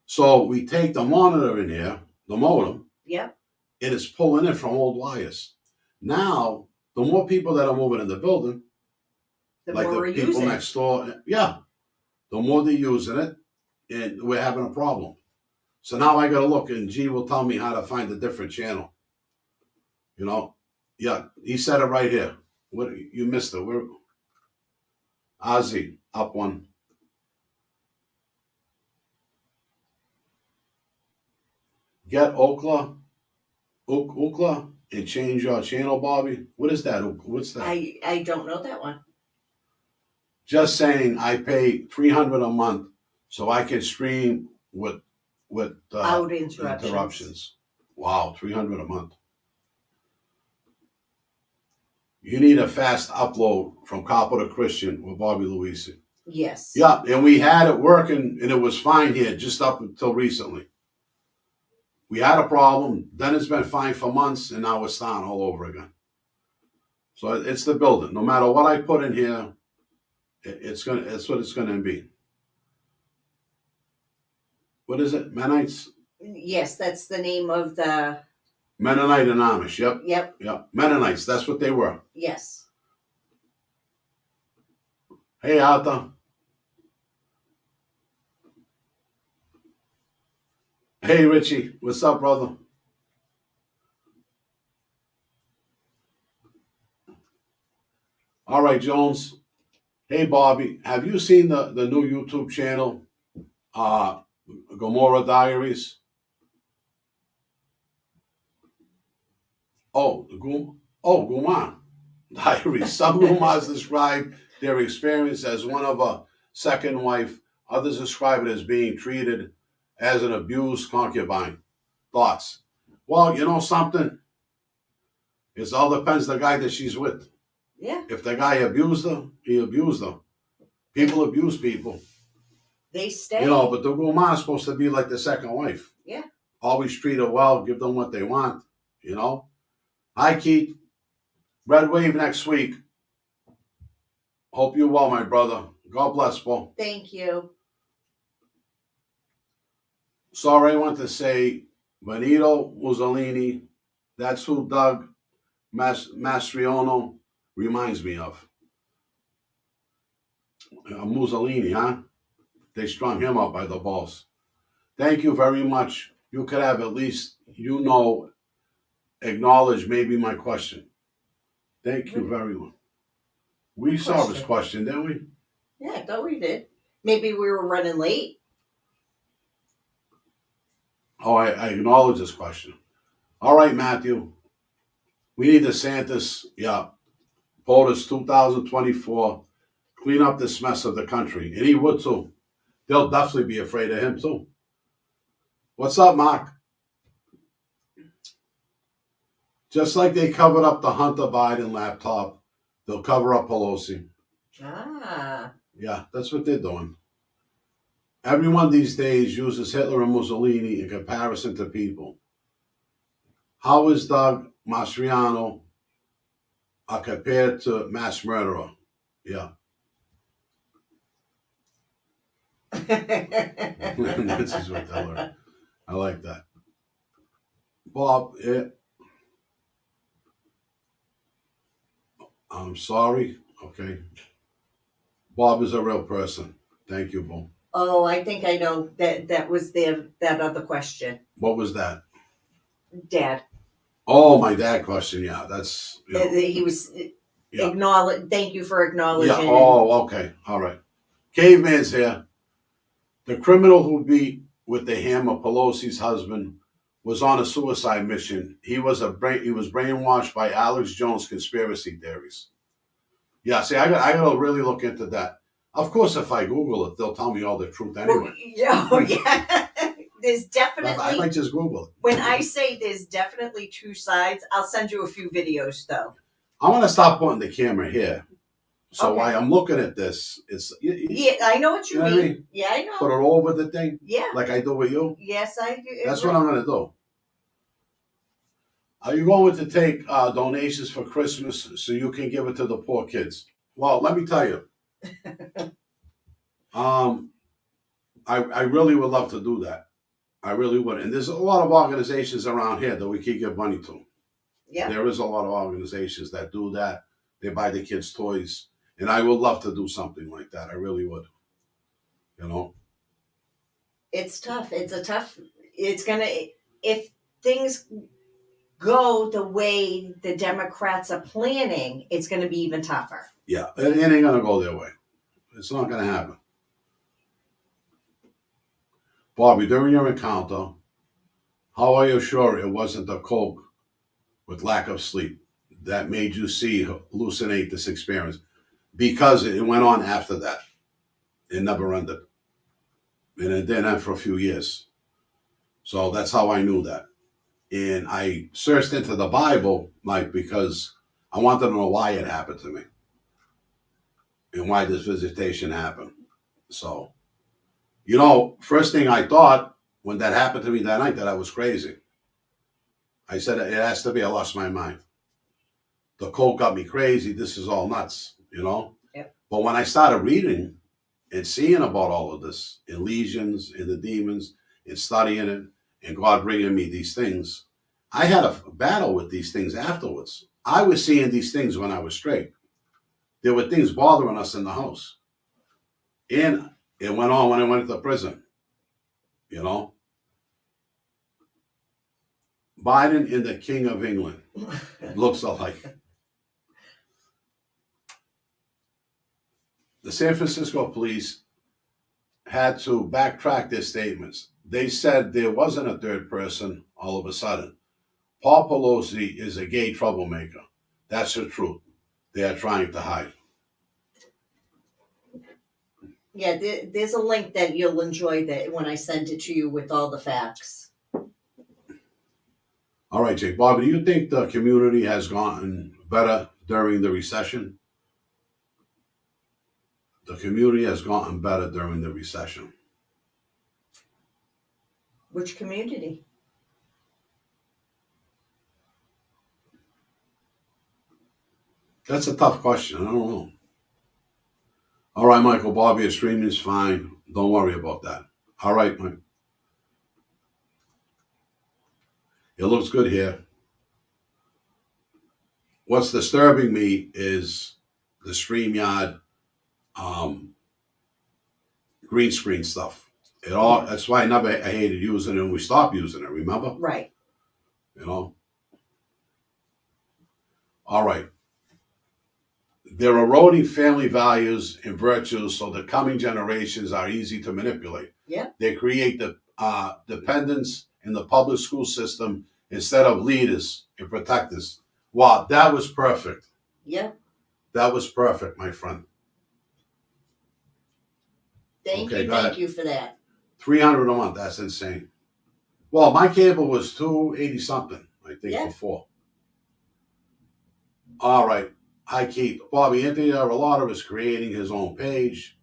So we take the monitor in here, the modem. Yep. It is pulling in from old wires. Now, the more people that are moving in the building, like the people next door, yeah, the more they're using it, and we're having a problem. So now I got to look, and G will tell me how to find a different channel. You know, yeah, he said it right here. What you missed it? Where? Ozzy, up one. Get Ookla, and change your channel, Bobby. What is that? What's that? I don't know that one. Just saying, I pay $300 a month so I can stream with interruptions. Wow, $300 a month. You need a fast upload from Copper to Christian with Bobby Luisi. Yes. Yeah, and we had it working, and it was fine here just up until recently. We had a problem, then it's been fine for months, and now it's starting all over again. So it's the building. No matter what I put in here, it's what it's gonna be. What is it? Mennonites? Yes, that's the name of the Mennonite and Amish. Yep. Yep. Yep. Mennonites. That's what they were. Yes. Hey, Arthur. Hey, Richie. What's up, brother? All right, Jones. Hey, Bobby. Have you seen the new YouTube channel, Gomorrah Diaries? Oh, Gumar Diaries. Some Gumars describe their experience as one of a second wife. Others describe it as being treated as an abused concubine. Thoughts? Well, you know something? It all depends the guy that she's with. Yeah. If the guy abused her, he abused her. People abuse people. They stay. You know, but the Gumar is supposed to be like the second wife. Yeah. Always treat her well, give them what they want, you know? Hi, Keith. Red Wave next week. Hope you're well, my brother. God bless, Paul. Thank you. Sorry, I want to say Benito Mussolini. That's who Doug Mastriano reminds me of. Mussolini, huh? They strung him up by the balls. Thank you very much. You could have at least, acknowledged maybe my question. Thank you very much. We saw his question, didn't we? Yeah, I thought we did. Maybe we were running late. Oh, I acknowledge this question. All right, Matthew. We need DeSantis, POTUS 2024, clean up this mess of the country. And he would too. They'll definitely be afraid of him too. What's up, Mark? Just like they covered up the Hunter Biden laptop, they'll cover up Pelosi. Ah. Yeah, that's what they're doing. Everyone these days uses Hitler and Mussolini in comparison to people. How is Doug Mastriano compared to mass murderer? Yeah. That's just what they learn. I like that. Bob, I'm sorry. Okay. Bob is a real person. Thank you, Bob. Oh, I think I know that was that other question. What was that? Dad. Oh, my dad question. Yeah, that's. He was acknowledge. Thank you for acknowledging. Yeah. Oh, okay. All right. Caveman's here. The criminal who beat with the hammer Pelosi's husband was on a suicide mission. He was brainwashed by Alex Jones conspiracy theories. Yeah. See, I gotta really look into that. Of course, if I Google it, they'll tell me all the truth anyway. Oh, yeah. There's definitely. I might just Google it. When I say there's definitely two sides, I'll send you a few videos though. I want to stop putting the camera here. So Okay. while I'm looking at this, it's Yeah, I know what you mean. What I mean? Yeah, I know. Put it over the thing. Yeah. Like I do with you. Yes, I do. That's what I'm gonna do. Are you going to take donations for Christmas so you can give it to the poor kids? Well, let me tell you. I really would love to do that. I really would. And there's a lot of organizations around here that we can give money to. Yeah. There is a lot of organizations that do that. They buy the kids toys. And I would love to do something like that. I really would. You know? It's tough. If things go the way the Democrats are planning, it's going to be even tougher. Yeah, it ain't going to go their way. It's not going to happen. Bobby, during your encounter, how are you sure it wasn't the coke with lack of sleep that made you hallucinate this experience? Because it went on after that. It never ended. And it didn't end for a few years. So that's how I knew that. And I searched into the Bible, Mike, because I wanted to know why it happened to me. And why this visitation happened. So, first thing I thought when that happened to me that night, that I was crazy. I said, it has to be, I lost my mind. The coke got me crazy. This is all nuts, Yep. But when I started reading and seeing about all of this, and legions, and the demons, and studying it, and God bringing me these things, I had a battle with these things afterwards. I was seeing these things when I was straight. There were things bothering us in the house. And it went on when I went to prison. You know? Biden and the King of England looks alike. The San Francisco police had to backtrack their statements. They said there wasn't a third person all of a sudden. Paul Pelosi is a gay troublemaker. That's the truth. They are trying to hide. Yeah, there's a link that you'll enjoy that when I send it to you with all the facts. All right, Jake. Bobby, do you think the community has gotten better during the recession? The community has gotten better during the recession. Which community? That's a tough question. I don't know. All right, Michael. Bobby, your streaming is fine. Don't worry about that. All right, Mike. It looks good here. What's disturbing me is the StreamYard green screen stuff. That's why I hated using it and we stopped using it, remember? Right. You know? All right. They're eroding family values and virtues so the coming generations are easy to manipulate. Yeah. They create the dependence in the public school system instead of leaders and protectors. Wow, that was perfect. Yeah. That was perfect, my friend. Thank you for that. $300 a month, that's insane. Well, my cable was $280 something, I think, before. All right. Hi, Keith. Bobby, Anthony Arvolato is creating his own page.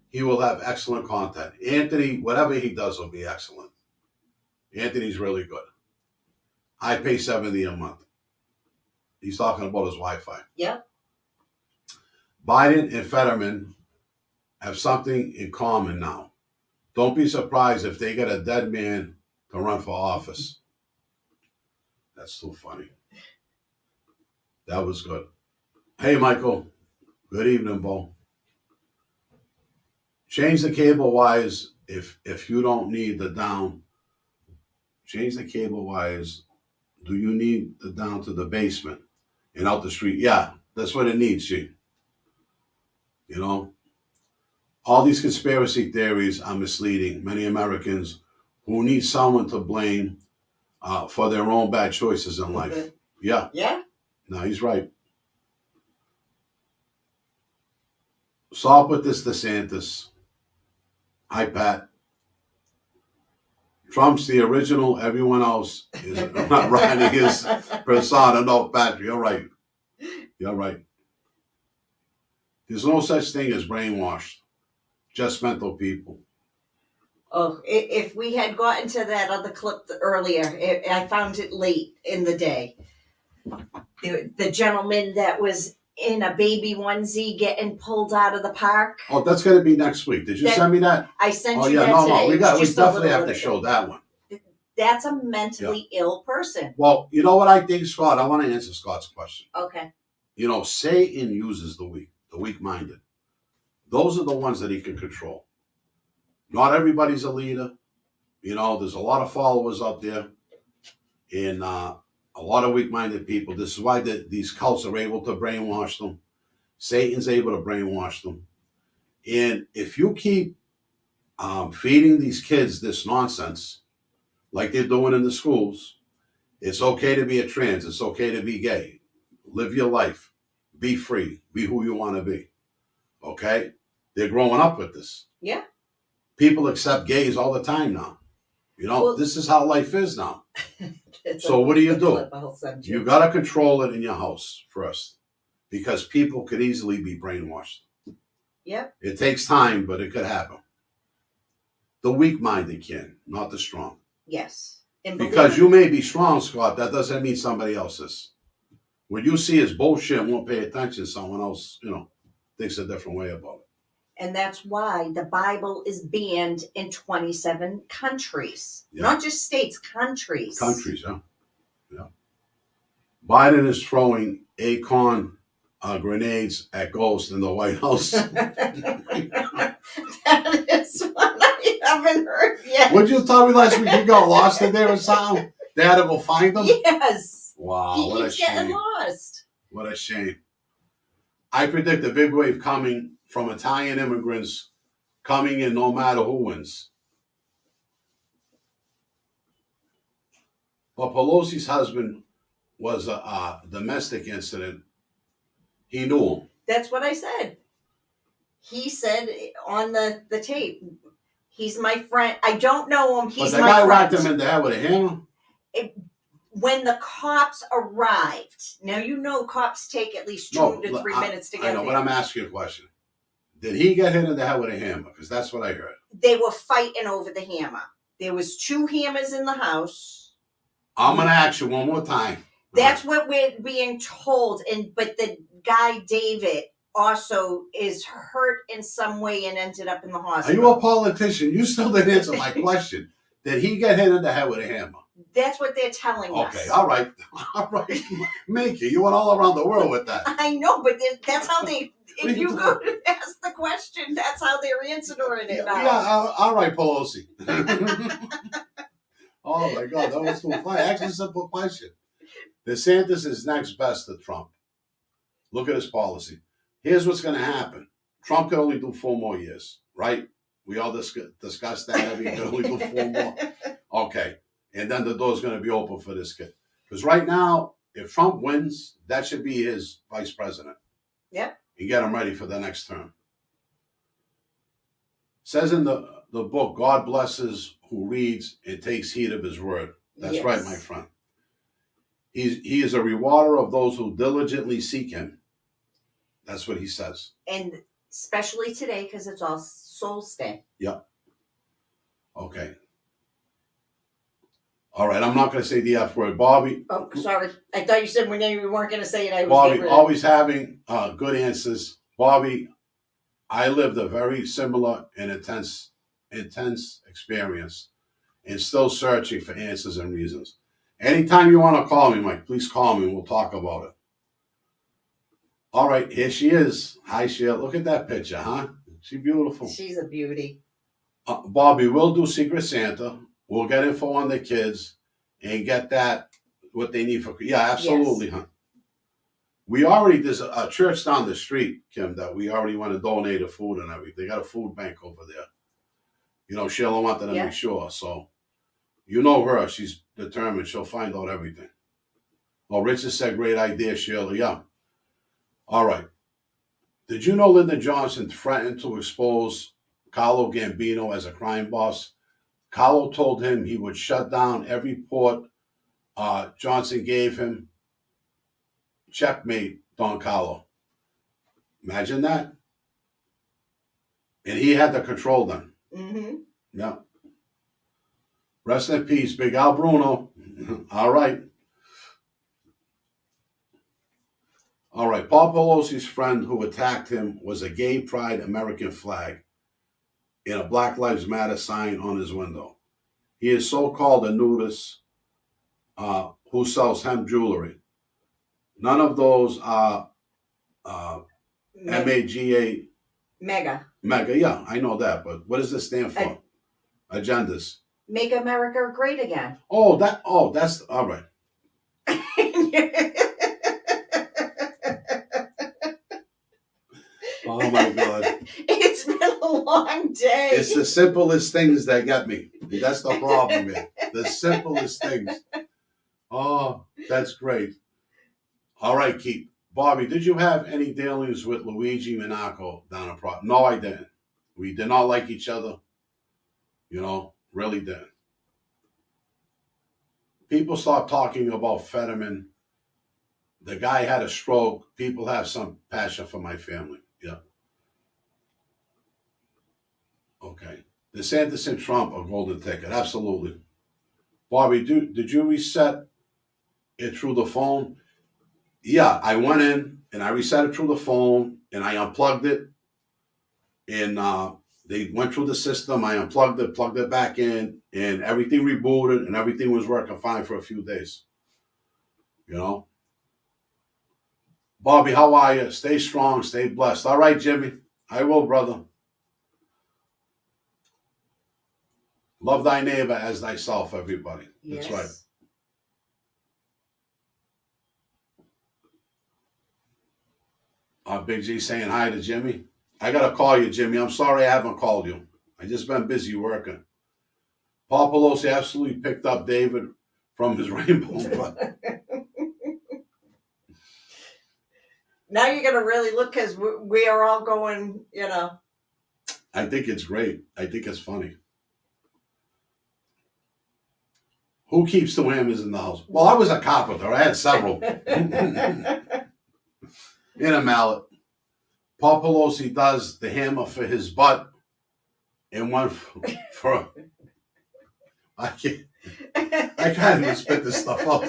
He will have excellent content. Anthony, whatever he does will be excellent. Anthony's really good. I pay $70 a month. He's talking about his Wi-Fi. Yep. Biden and Fetterman have something in common now. Don't be surprised if they get a dead man to run for office. That's too funny. That was good. Hey, Michael. Good evening, Bo. Change the cable wires if you don't need the down. Change the cable wires. Do you need the down to the basement and out the street? Yeah, that's what it needs, G. You know? All these conspiracy theories are misleading many Americans who need someone to blame for their own bad choices in life. Okay. Yeah. Yeah. No, he's right. Stop with this DeSantis. Hi, Pat. Trump's the original. Everyone else is not writing his persona. No, Pat, you're right. You're right. There's no such thing as brainwashed. Just mental people. Oh, if we had gotten to that other clip earlier, I found it late in the day. The gentleman that was in a baby onesie getting pulled out of the park. Oh, that's going to be next week. Did you send me that? I sent Oh, you yeah, that today. we Just definitely a have little to show that one. That's a mentally ill person. Well, you know what I think, Scott? I want to answer Scott's question. Okay. You know, Satan uses the weak-minded. Those are the ones that he can control. Not everybody's a leader. You know, there's a lot of followers out there and a lot of weak-minded people. This is why these cults are able to brainwash them. Satan's able to brainwash them. And if you keep feeding these kids this nonsense, like they're doing in the schools, it's okay to be a trans. It's okay to be gay. Live your life. Be free. Be who you want to be. Okay? They're growing up with this. Yeah. People accept gays all the time now. You know, Well, this is how life is now. So what do? You got to control it in your house first because people could easily be brainwashed. Yep. It takes time, but it could happen. The weak-minded can, not the strong. Yes. Because you may be strong, Scott, that doesn't mean somebody else is. What you see is bullshit and won't pay attention. Someone else, thinks a different way about it. And that's why the Bible is banned in 27 countries. Yeah. Not just states, countries. Countries, yeah. Biden is throwing acorn grenades at ghosts in the White House. That is one I haven't heard yet. Would you tell me last week he got lost in there or something? They had to go find him? Yes. Wow, He what a keeps getting shame. lost. What a shame. I predict a big wave coming from Italian immigrants coming in no matter who wins. But Pelosi's husband was a domestic incident. He knew him. That's what I said. He said on the tape, he's my friend. I don't know him. He's but the my guy friend. whacked him in the head with a hammer? When the cops arrived, now you know cops take at least 2 to 3 minutes to get I know, there. but I'm asking you a question. Did he get hit in the head with a hammer? Because that's what I heard. They were fighting over the hammer. There was 2 hammers in the house. I'm going to ask you one more time. That's what we're being told. But the guy, David, also is hurt in some way and ended up in the Are hospital. you a politician? You still didn't answer my question. Did he get hit in the head with a hammer? That's what they're telling us. Okay, all right. All right. Make it. You went all around the world with that. I know, but that's how they, if you go to ask the question, that's how they're answering it now. Yeah, all right, Pelosi. Oh, my God, that was too funny. Actually, a simple question. DeSantis is next best to Trump. Look at his policy. Here's what's going to happen. Trump can only do 4 more years, right? We all discussed that. He can only do 4 more. Okay. And then the door's going to be open for this kid. Because right now, if Trump wins, that should be his vice president. Yep. And get him ready for the next term. Says in the book, God blesses who reads and takes heed of his word. That's Yes. right, my friend. He is a rewarder of those who diligently seek him. That's what he says. And especially today, because it's all Souls Day. Yep. Okay. All right, I'm not going to say the F word. Bobby. Oh, sorry. I thought you said when you weren't going to say it. I was Bobby, able to. always having good answers. Bobby, I lived a very similar and intense experience and still searching for answers and reasons. Anytime you want to call me, Mike, please call me and we'll talk about it. All right, here she is. Hi, Sheila. Look at that picture, huh? She's beautiful. She's a beauty. Bobby, we'll do Secret Santa. We'll get info on the kids and get that, what they need for, yeah, absolutely, Yes. huh? We already, there's a church down the street, Kim, that we already want to donate the food and everything. They got a food bank over there. You know, Sheila wanted to Yeah. make sure. So, you know her. She's determined. She'll find out everything. Oh, Richard said, great idea, Sheila. Yeah. All right. Did you know Lyndon Johnson threatened to expose Carlo Gambino as a crime boss? Carlo told him he would shut down every port Johnson gave him. Checkmate, Don Carlo. Imagine that. And he had to control them. Mm-hmm. Yeah. Rest in peace, Big Al Bruno. All right. All right. Paul Pelosi's friend who attacked him was a gay pride American flag and a Black Lives Matter sign on his window. He is so-called a nudist who sells hemp jewelry. None of those are MAGA. Mega. Mega, yeah, I know that, but what does this stand for? Agendas. Make America great again. Oh, that's all right. Oh my God. It's been a long day. It's the simplest things that get me. That's the problem, man. The simplest things. Oh, that's great. All right, Keith. Bobby, did you have any dealings with Luigi Monaco down in Prague? No, I didn't. We did not like each other. You know, really didn't. People start talking about Fetterman. The guy had a stroke. People have some passion for my family. Yeah. Okay. DeSantis and Trump, a golden ticket. Absolutely. Bobby, did you reset it through the phone? Yeah, I went in and I reset it through the phone and I unplugged it. And they went through the system. I unplugged it, plugged it back in, and everything rebooted and everything was working fine for a few days. You know? Bobby, how are you? Stay strong, stay blessed. All right, Jimmy. I will, brother. Love thy neighbor as thyself, everybody. That's right. Big G saying hi to Jimmy. I got to call you, Jimmy. I'm sorry I haven't called you. I just been busy working. Paul Pelosi absolutely picked up David from his rainbow. Now you're going to really look, because we are all going, you know. I think it's great. I think it's funny. Who keeps the hammers in the house? Well, I was a carpenter. I had several. In a mallet. Paul Pelosi does the hammer for his butt and one for I can't even spit this stuff out.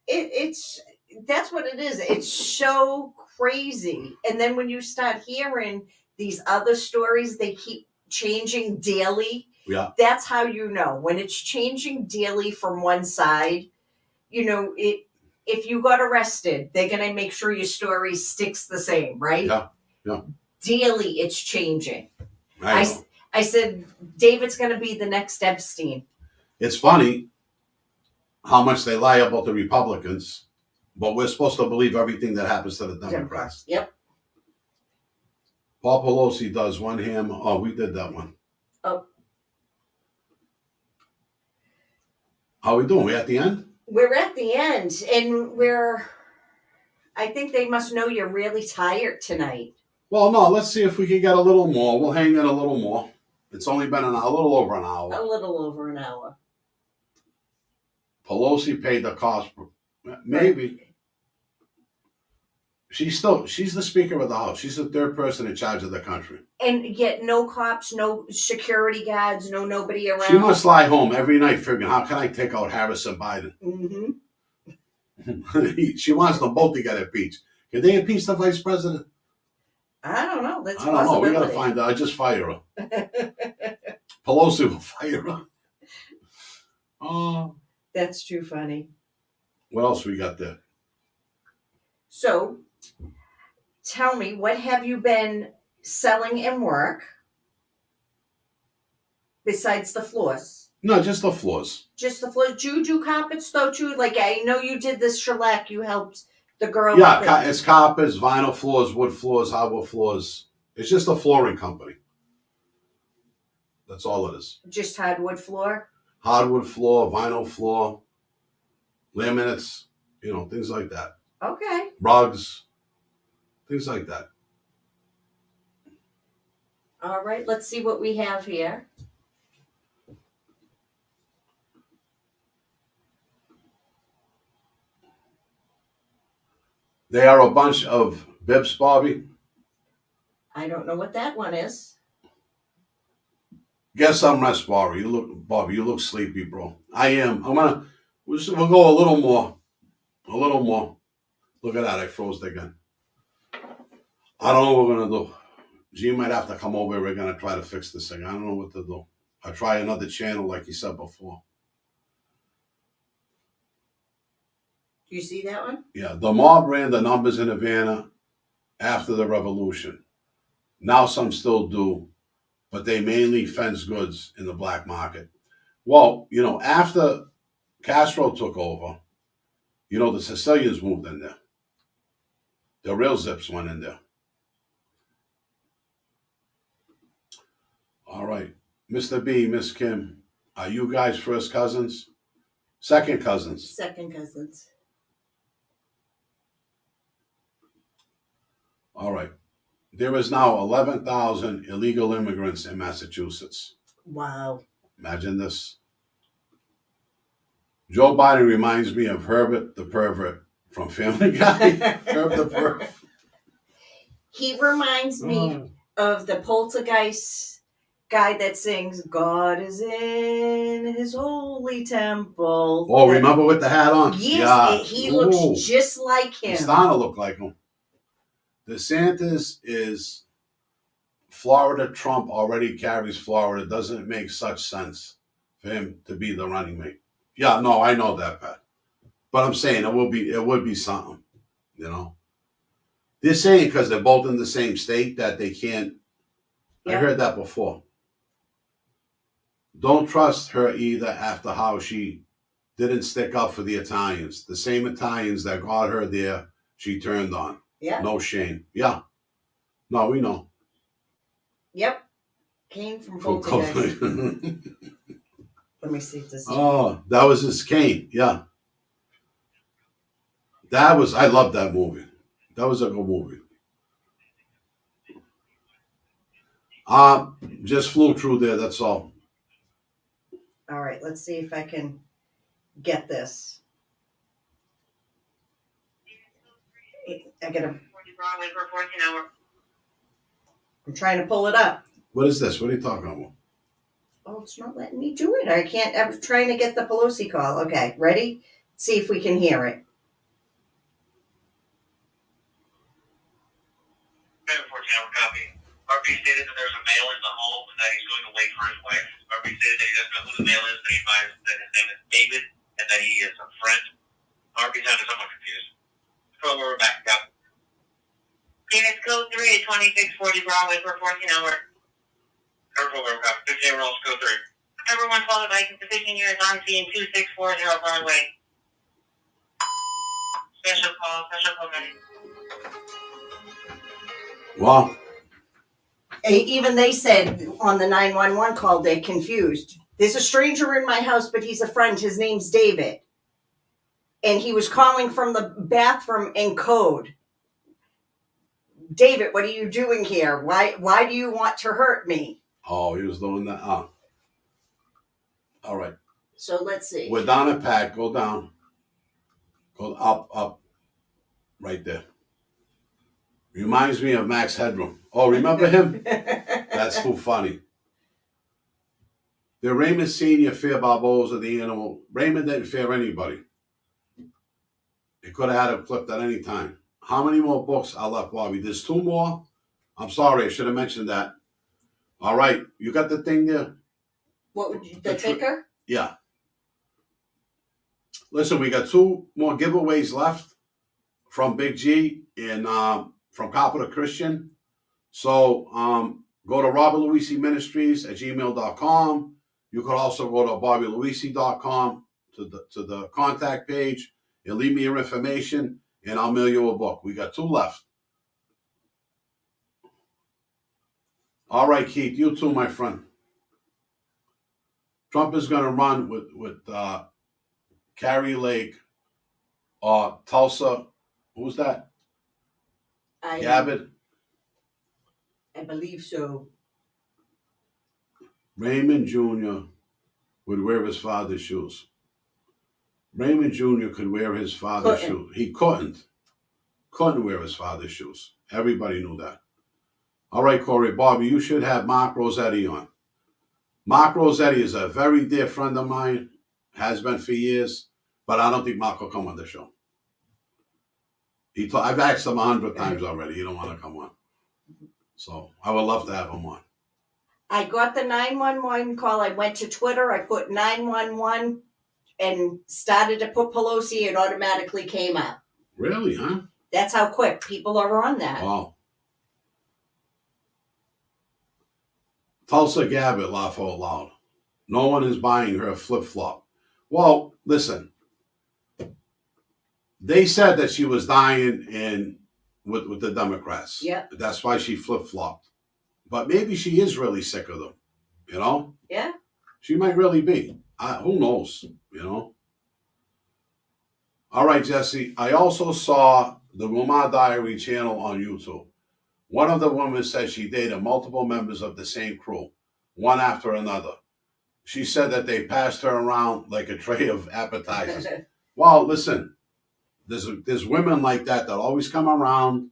It's that's what it is. It's so crazy. And then when you start hearing these other stories, they keep changing daily. Yeah. That's how you know. When it's changing daily from one side, you know, if you got arrested, they're going to make sure your story sticks the same, right? Yeah. Yeah. Daily, it's changing. I said, David's going to be the next Epstein. It's funny how much they lie about the Republicans, but we're supposed to believe everything that happens to the Democrats. Yep. Paul Pelosi does one hammer. Oh, we did that one. Oh. How are we doing? We at the end? We're at the end, and I think they must know you're really tired tonight. Well, no, let's see if we can get a little more. We'll hang in a little more. It's only been a little over an hour. A little over an hour. Pelosi paid the cost. Maybe. She's the Speaker of the House. She's the third person in charge of the country. And yet no cops, no security guards, nobody around. She must lie home every night figuring, how can I take out Harris and Biden? Mm-hmm. She wants them both to get impeached. Can they impeach the vice president? I don't know. That's I don't know. We got to find out. I just fire her. Pelosi will fire her. Oh. That's too funny. What else we got there? So, tell me, what have you been selling in work besides the floors? No, just the floors. Just the floors. Juju carpets, though, too? Like, I know you did this shellac. You helped the girl. Yeah, it's carpets, vinyl floors, wood floors, hardwood floors. It's just a flooring company. That's all it is. Just hardwood floor? Hardwood floor, vinyl floor, laminates, things like that. Okay. Rugs, things like that. All right, let's see what we have here. They are a bunch of bibs, Bobby. I don't know what that one is. Get some rest, Bobby. You look sleepy, bro. I am. We'll go a little more. A little more. Look at that. I froze again. I don't know what we're going to do. G might have to come over. We're going to try to fix this thing. I don't know what to do. I'll try another channel like you said before. Do you see that one? Yeah. The mob ran the numbers in Havana after the revolution. Now some still do, but they mainly fence goods in the black market. Well, after Castro took over, the Sicilians moved in there. The real Zips went in there. All right. Mr. B, Miss Kim, are you guys first cousins? Second cousins? Second cousins. All right. There is now 11,000 illegal immigrants in Massachusetts. Wow. Imagine this. Joe Biden reminds me of Herbert the pervert from Family Guy. Herb the pervert. He reminds me of the Poltergeist guy that sings, God is in his holy temple. Oh, remember with the hat on? Yes, yeah. He looks just like him. He's starting to look like him. DeSantis is Florida. Trump already carries Florida. Doesn't make such sense for him to be the running mate. Yeah, no, I know that, Pat. But I'm saying it would be something, you know. They're saying because they're both in the same state that they can't. Yeah. I heard that before. Don't trust her either after how she didn't stick up for the Italians. The same Italians that got her there, she turned on. Yeah. No shame. Yeah. No, we know. Yep. Came from both of guys. Let me see if this is Oh, that was his cane. Yeah. I love that movie. That was a good movie. Just flew through there, that's all. all right. Let's see if I can get this. I gotta. I'm trying to pull it up. What is this? What are you talking about? Oh, it's not letting me do it. I can't. I was trying to get the Pelosi call. Okay, ready? See if we can hear it. 14-hour copy. RP stated that there's a male in the home and that he's going to wait for his wife. RP stated that he doesn't know who the male is, that he advised that his name is David and that he is a friend. RP sounded somewhat confused. So we're back up. Units code 3 at 2640 Broadway for 14-hour. Or we're up. 15 rolls code 3. Everyone followed by insufficient units on scene 2640 Broadway. Special call ready. Well, Even they said on the 911 call they're confused. There's a stranger in my house, but he's a friend. His name's David. And he was calling from the bathroom in code. David, what are you doing here? Why do you want to hurt me? oh, he was doing that. Oh. All right. So let's see. We're down at Pat. Go down. Go up. Right there. Reminds me of Max Headroom. Oh, remember him? That's too funny. The Raymond Sr. fear Barbosa, the animal. Raymond didn't fear anybody. He could have had him clipped at any time. How many more books are left, Bobby? There's 2 more. I'm sorry, I should have mentioned that. All right, you got the thing there? What would you, the ticker? Yeah. Listen, we got 2 more giveaways left from Big G and from Capital Christian. So go to robertluisi@gmail.com. You could also go to bobbyluisi.com to the contact page and leave me your information, and I'll mail you a book. We got 2 left. All right, Keith, you too, my friend. Trump is going to run with Carrie Lake or Tulsa. Who's that? Gabbard. I believe so. Raymond Jr. would wear his father's shoes. Raymond Jr. could wear his father's shoes. He couldn't wear his father's shoes. Everybody knew that. All right, Corey. Bobby, you should have Mark Rossetti on. Mark Rossetti is a very dear friend of mine, has been for years, but I don't think Mark will come on the show. I've asked him 100 times already. He don't want to come on. So I would love to have him on. I got the 911 call. I went to Twitter. I put 911 and started to put Pelosi. It automatically came up. Really, huh? That's how quick people are on that. Wow. Tulsa Gabbard, laugh out loud. No one is buying her flip-flop. Well, listen. They said that she was dying with the Democrats. Yeah. That's why she flip-flopped. But maybe she is really sick of them, you know? Yeah. She might really be. Who knows, you know? All right, Jesse. I also saw the Rumar Diary channel on YouTube. One of the women said she dated multiple members of the same crew, one after another. She said that they passed her around like a tray of appetizers. Well, listen, there's women like that always come around.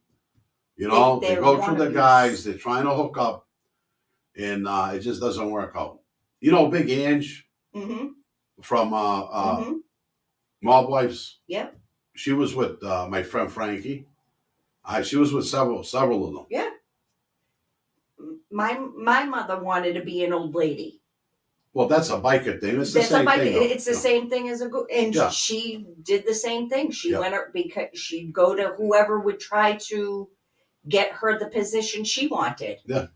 You know, they go through the guys, they're trying to hook up, and it just doesn't work out. You know, Big Ange from Mob Wives? Yep. She was with my friend Frankie. She was with several of them. Yeah. My mother wanted to be an old lady. Well, that's a biker thing. It's the That's a same bike. thing. Though. It's the Yeah. same thing as and Yeah. she did the same thing. She Yeah. went because she'd go to whoever would try to get her the position she wanted. Yeah.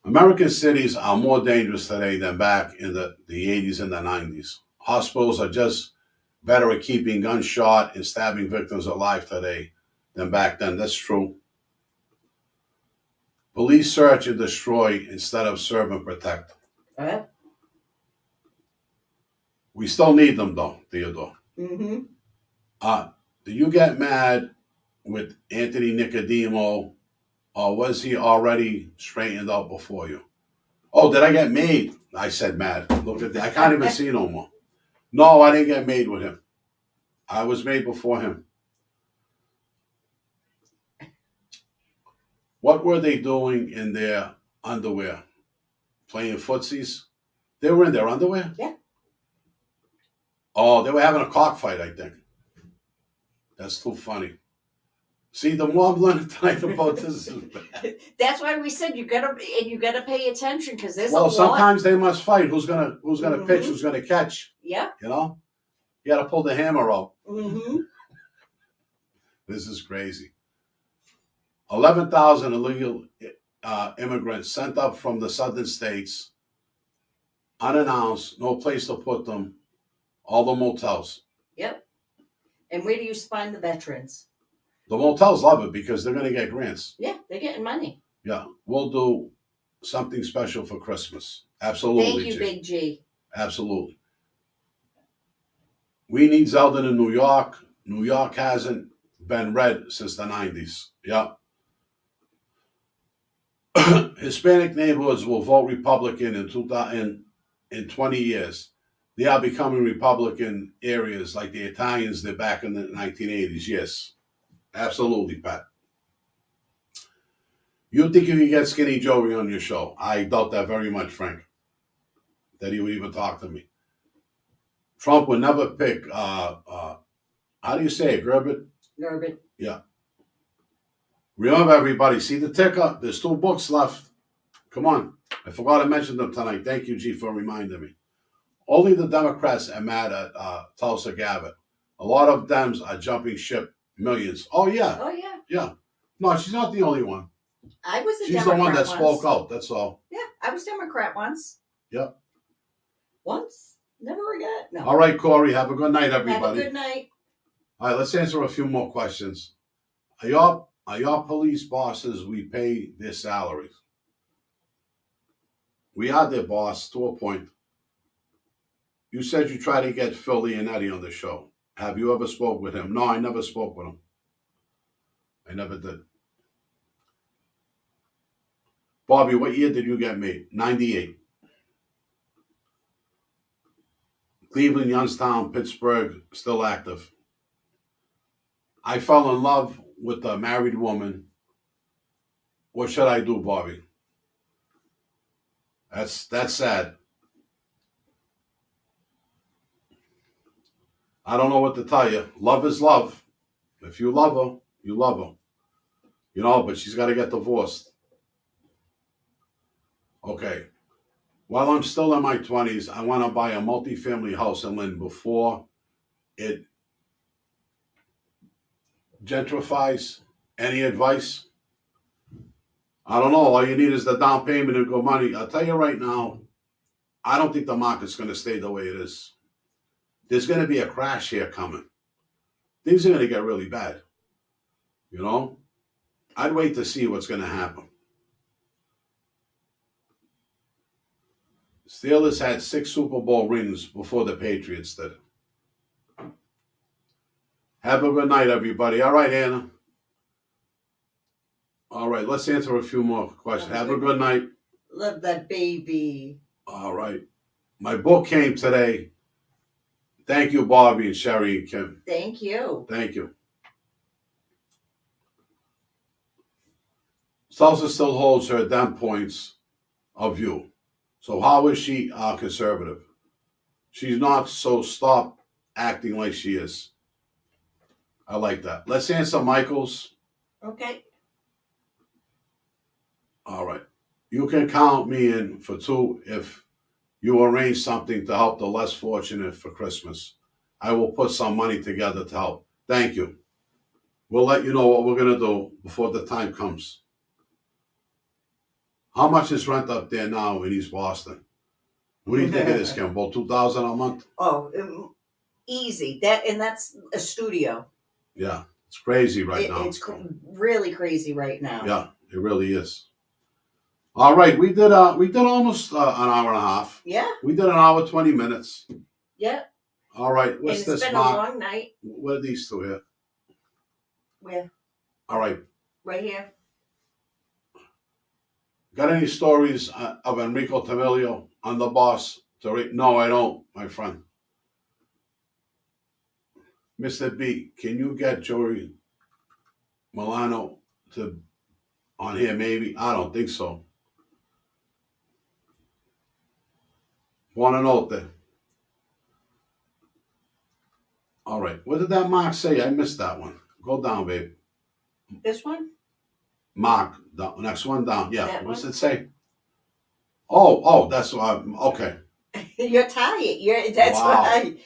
American cities are more dangerous today than back in the 80s and the 90s. Hospitals are just better at keeping gunshot and stabbing victims alive today than back then. That's true. Police search and destroy instead of serve and protect. We still need them though, Theodore. Mm-hmm. Do you get mad with Anthony Nicodemo, or was he already straightened out before you? Oh, did I get made? I said mad. Look at that. I can't even see no more. No, I didn't get made with him. I was made before him. What were they doing in their underwear? Playing footsies? They were in their underwear? Yeah. Oh, they were having a cockfight, I think. That's too funny. See, the more I'm learning tonight about this is bad. That's why we said you gotta pay attention because there's a Well, lot. sometimes they must fight. Who's gonna Mhm. pitch? Who's gonna catch? Yeah. You know, you got to pull the hammer out. Mm-hmm. This is crazy. 11,000 illegal immigrants sent up from the southern states, unannounced, no place to put them. All the motels. Yep. And where do you find the veterans? The motels love it because they're going to get grants. Yeah, they're getting money. Yeah, we'll do something special for Christmas. Absolutely. Thank you, G. Big G. Absolutely. We need Zeldin in New York. New York hasn't been red since the 90s. Yep. Hispanic neighborhoods will vote Republican in 20 years. They are becoming Republican areas like the Italians did back in the 1980s. Yes, absolutely, Pat. You think you can get Skinny Joey on your show? I doubt that very much, Frank, that he would even talk to me. Trump would never pick, how do you say it, Gerbert? Gerbert. Yeah. Remember, everybody, see the ticker? There's 2 books left. Come on. I forgot to mention them tonight. Thank you, G, for reminding me. Only the Democrats are mad at Tulsa Gabbard. A lot of Dems are jumping ship, millions. Oh, yeah. Oh yeah. Yeah. No, she's not the only one. I was a She's Democrat the one that once. spoke out. That's all. Yeah, I was Democrat once. Yep. Once. Never again. No. All right, Corey. Have a good night, everybody. Have a good night. All right, let's answer a few more questions. Are your police bosses, we pay their salaries? We are their boss to a point. You said you tried to get Phil Leonetti on the show. Have you ever spoke with him? No, I never spoke with him. I never did. Bobby, what year did you get made? 98. Cleveland, Youngstown, Pittsburgh, still active. I fell in love with a married woman. What should I do, Bobby? That's sad. I don't know what to tell you. Love is love. If you love her, you love her. You know, but she's got to get divorced. Okay. While I'm still in my 20s, I want to buy a multi-family house in Lynn before it gentrifies. Any advice? I don't know. All you need is the down payment and good money. I'll tell you right now, I don't think the market's going to stay the way it is. There's going to be a crash here coming. Things are going to get really bad. You know? I'd wait to see what's going to happen. Steelers had 6 Super Bowl rings before the Patriots did. Have a good night, everybody. All right, Anna. All right, let's answer a few more questions. Have a good night. Love that baby. All right. My book came today. Thank you, Bobby and Sherry and Kim. Thank you. Thank you. Tulsa still holds her damn points of view. So how is she conservative? She's not, so stop acting like she is. I like that. Let's answer Michael's. Okay. All right. You can count me in for 2 if you arrange something to help the less fortunate for Christmas. I will put some money together to help. Thank you. We'll let you know what we're going to do before the time comes. How much is rent up there now in East Boston? What do you think it is, Kim? About $2,000 a month? Oh, easy. That's a studio. Yeah, it's crazy right now. It's really crazy right now. Yeah, it really is. All right, we did almost an hour and a half. Yeah. We did an hour 20 minutes. Yeah. All right, what's and this, it's been Mark? a long night. What are these two here? Where? All right. Right here. Got any stories of Enrico Tamilio on the boss? No, I don't, my friend. Mr. B, can you get Joey Milano on here maybe? I don't think so. Buonanotte. All right. What did that Mark say? I missed that one. Go down, babe. This one? Mark, the next one down. Yeah. That What's one? it say? Oh, that's okay. You're tired. That's Wow. why.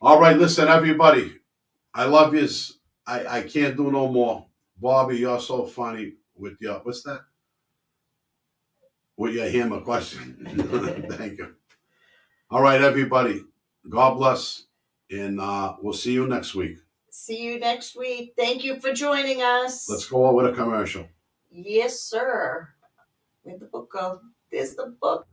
All right, listen, everybody. I love yous. I can't do no more. Bobby, you're so funny with your, what's that? With your hammer question. Thank you. All right, everybody. God bless. And we'll see you next week. See you next week. Thank you for joining us. Let's go over with a commercial. Yes, sir. Where'd the book go? There's the book.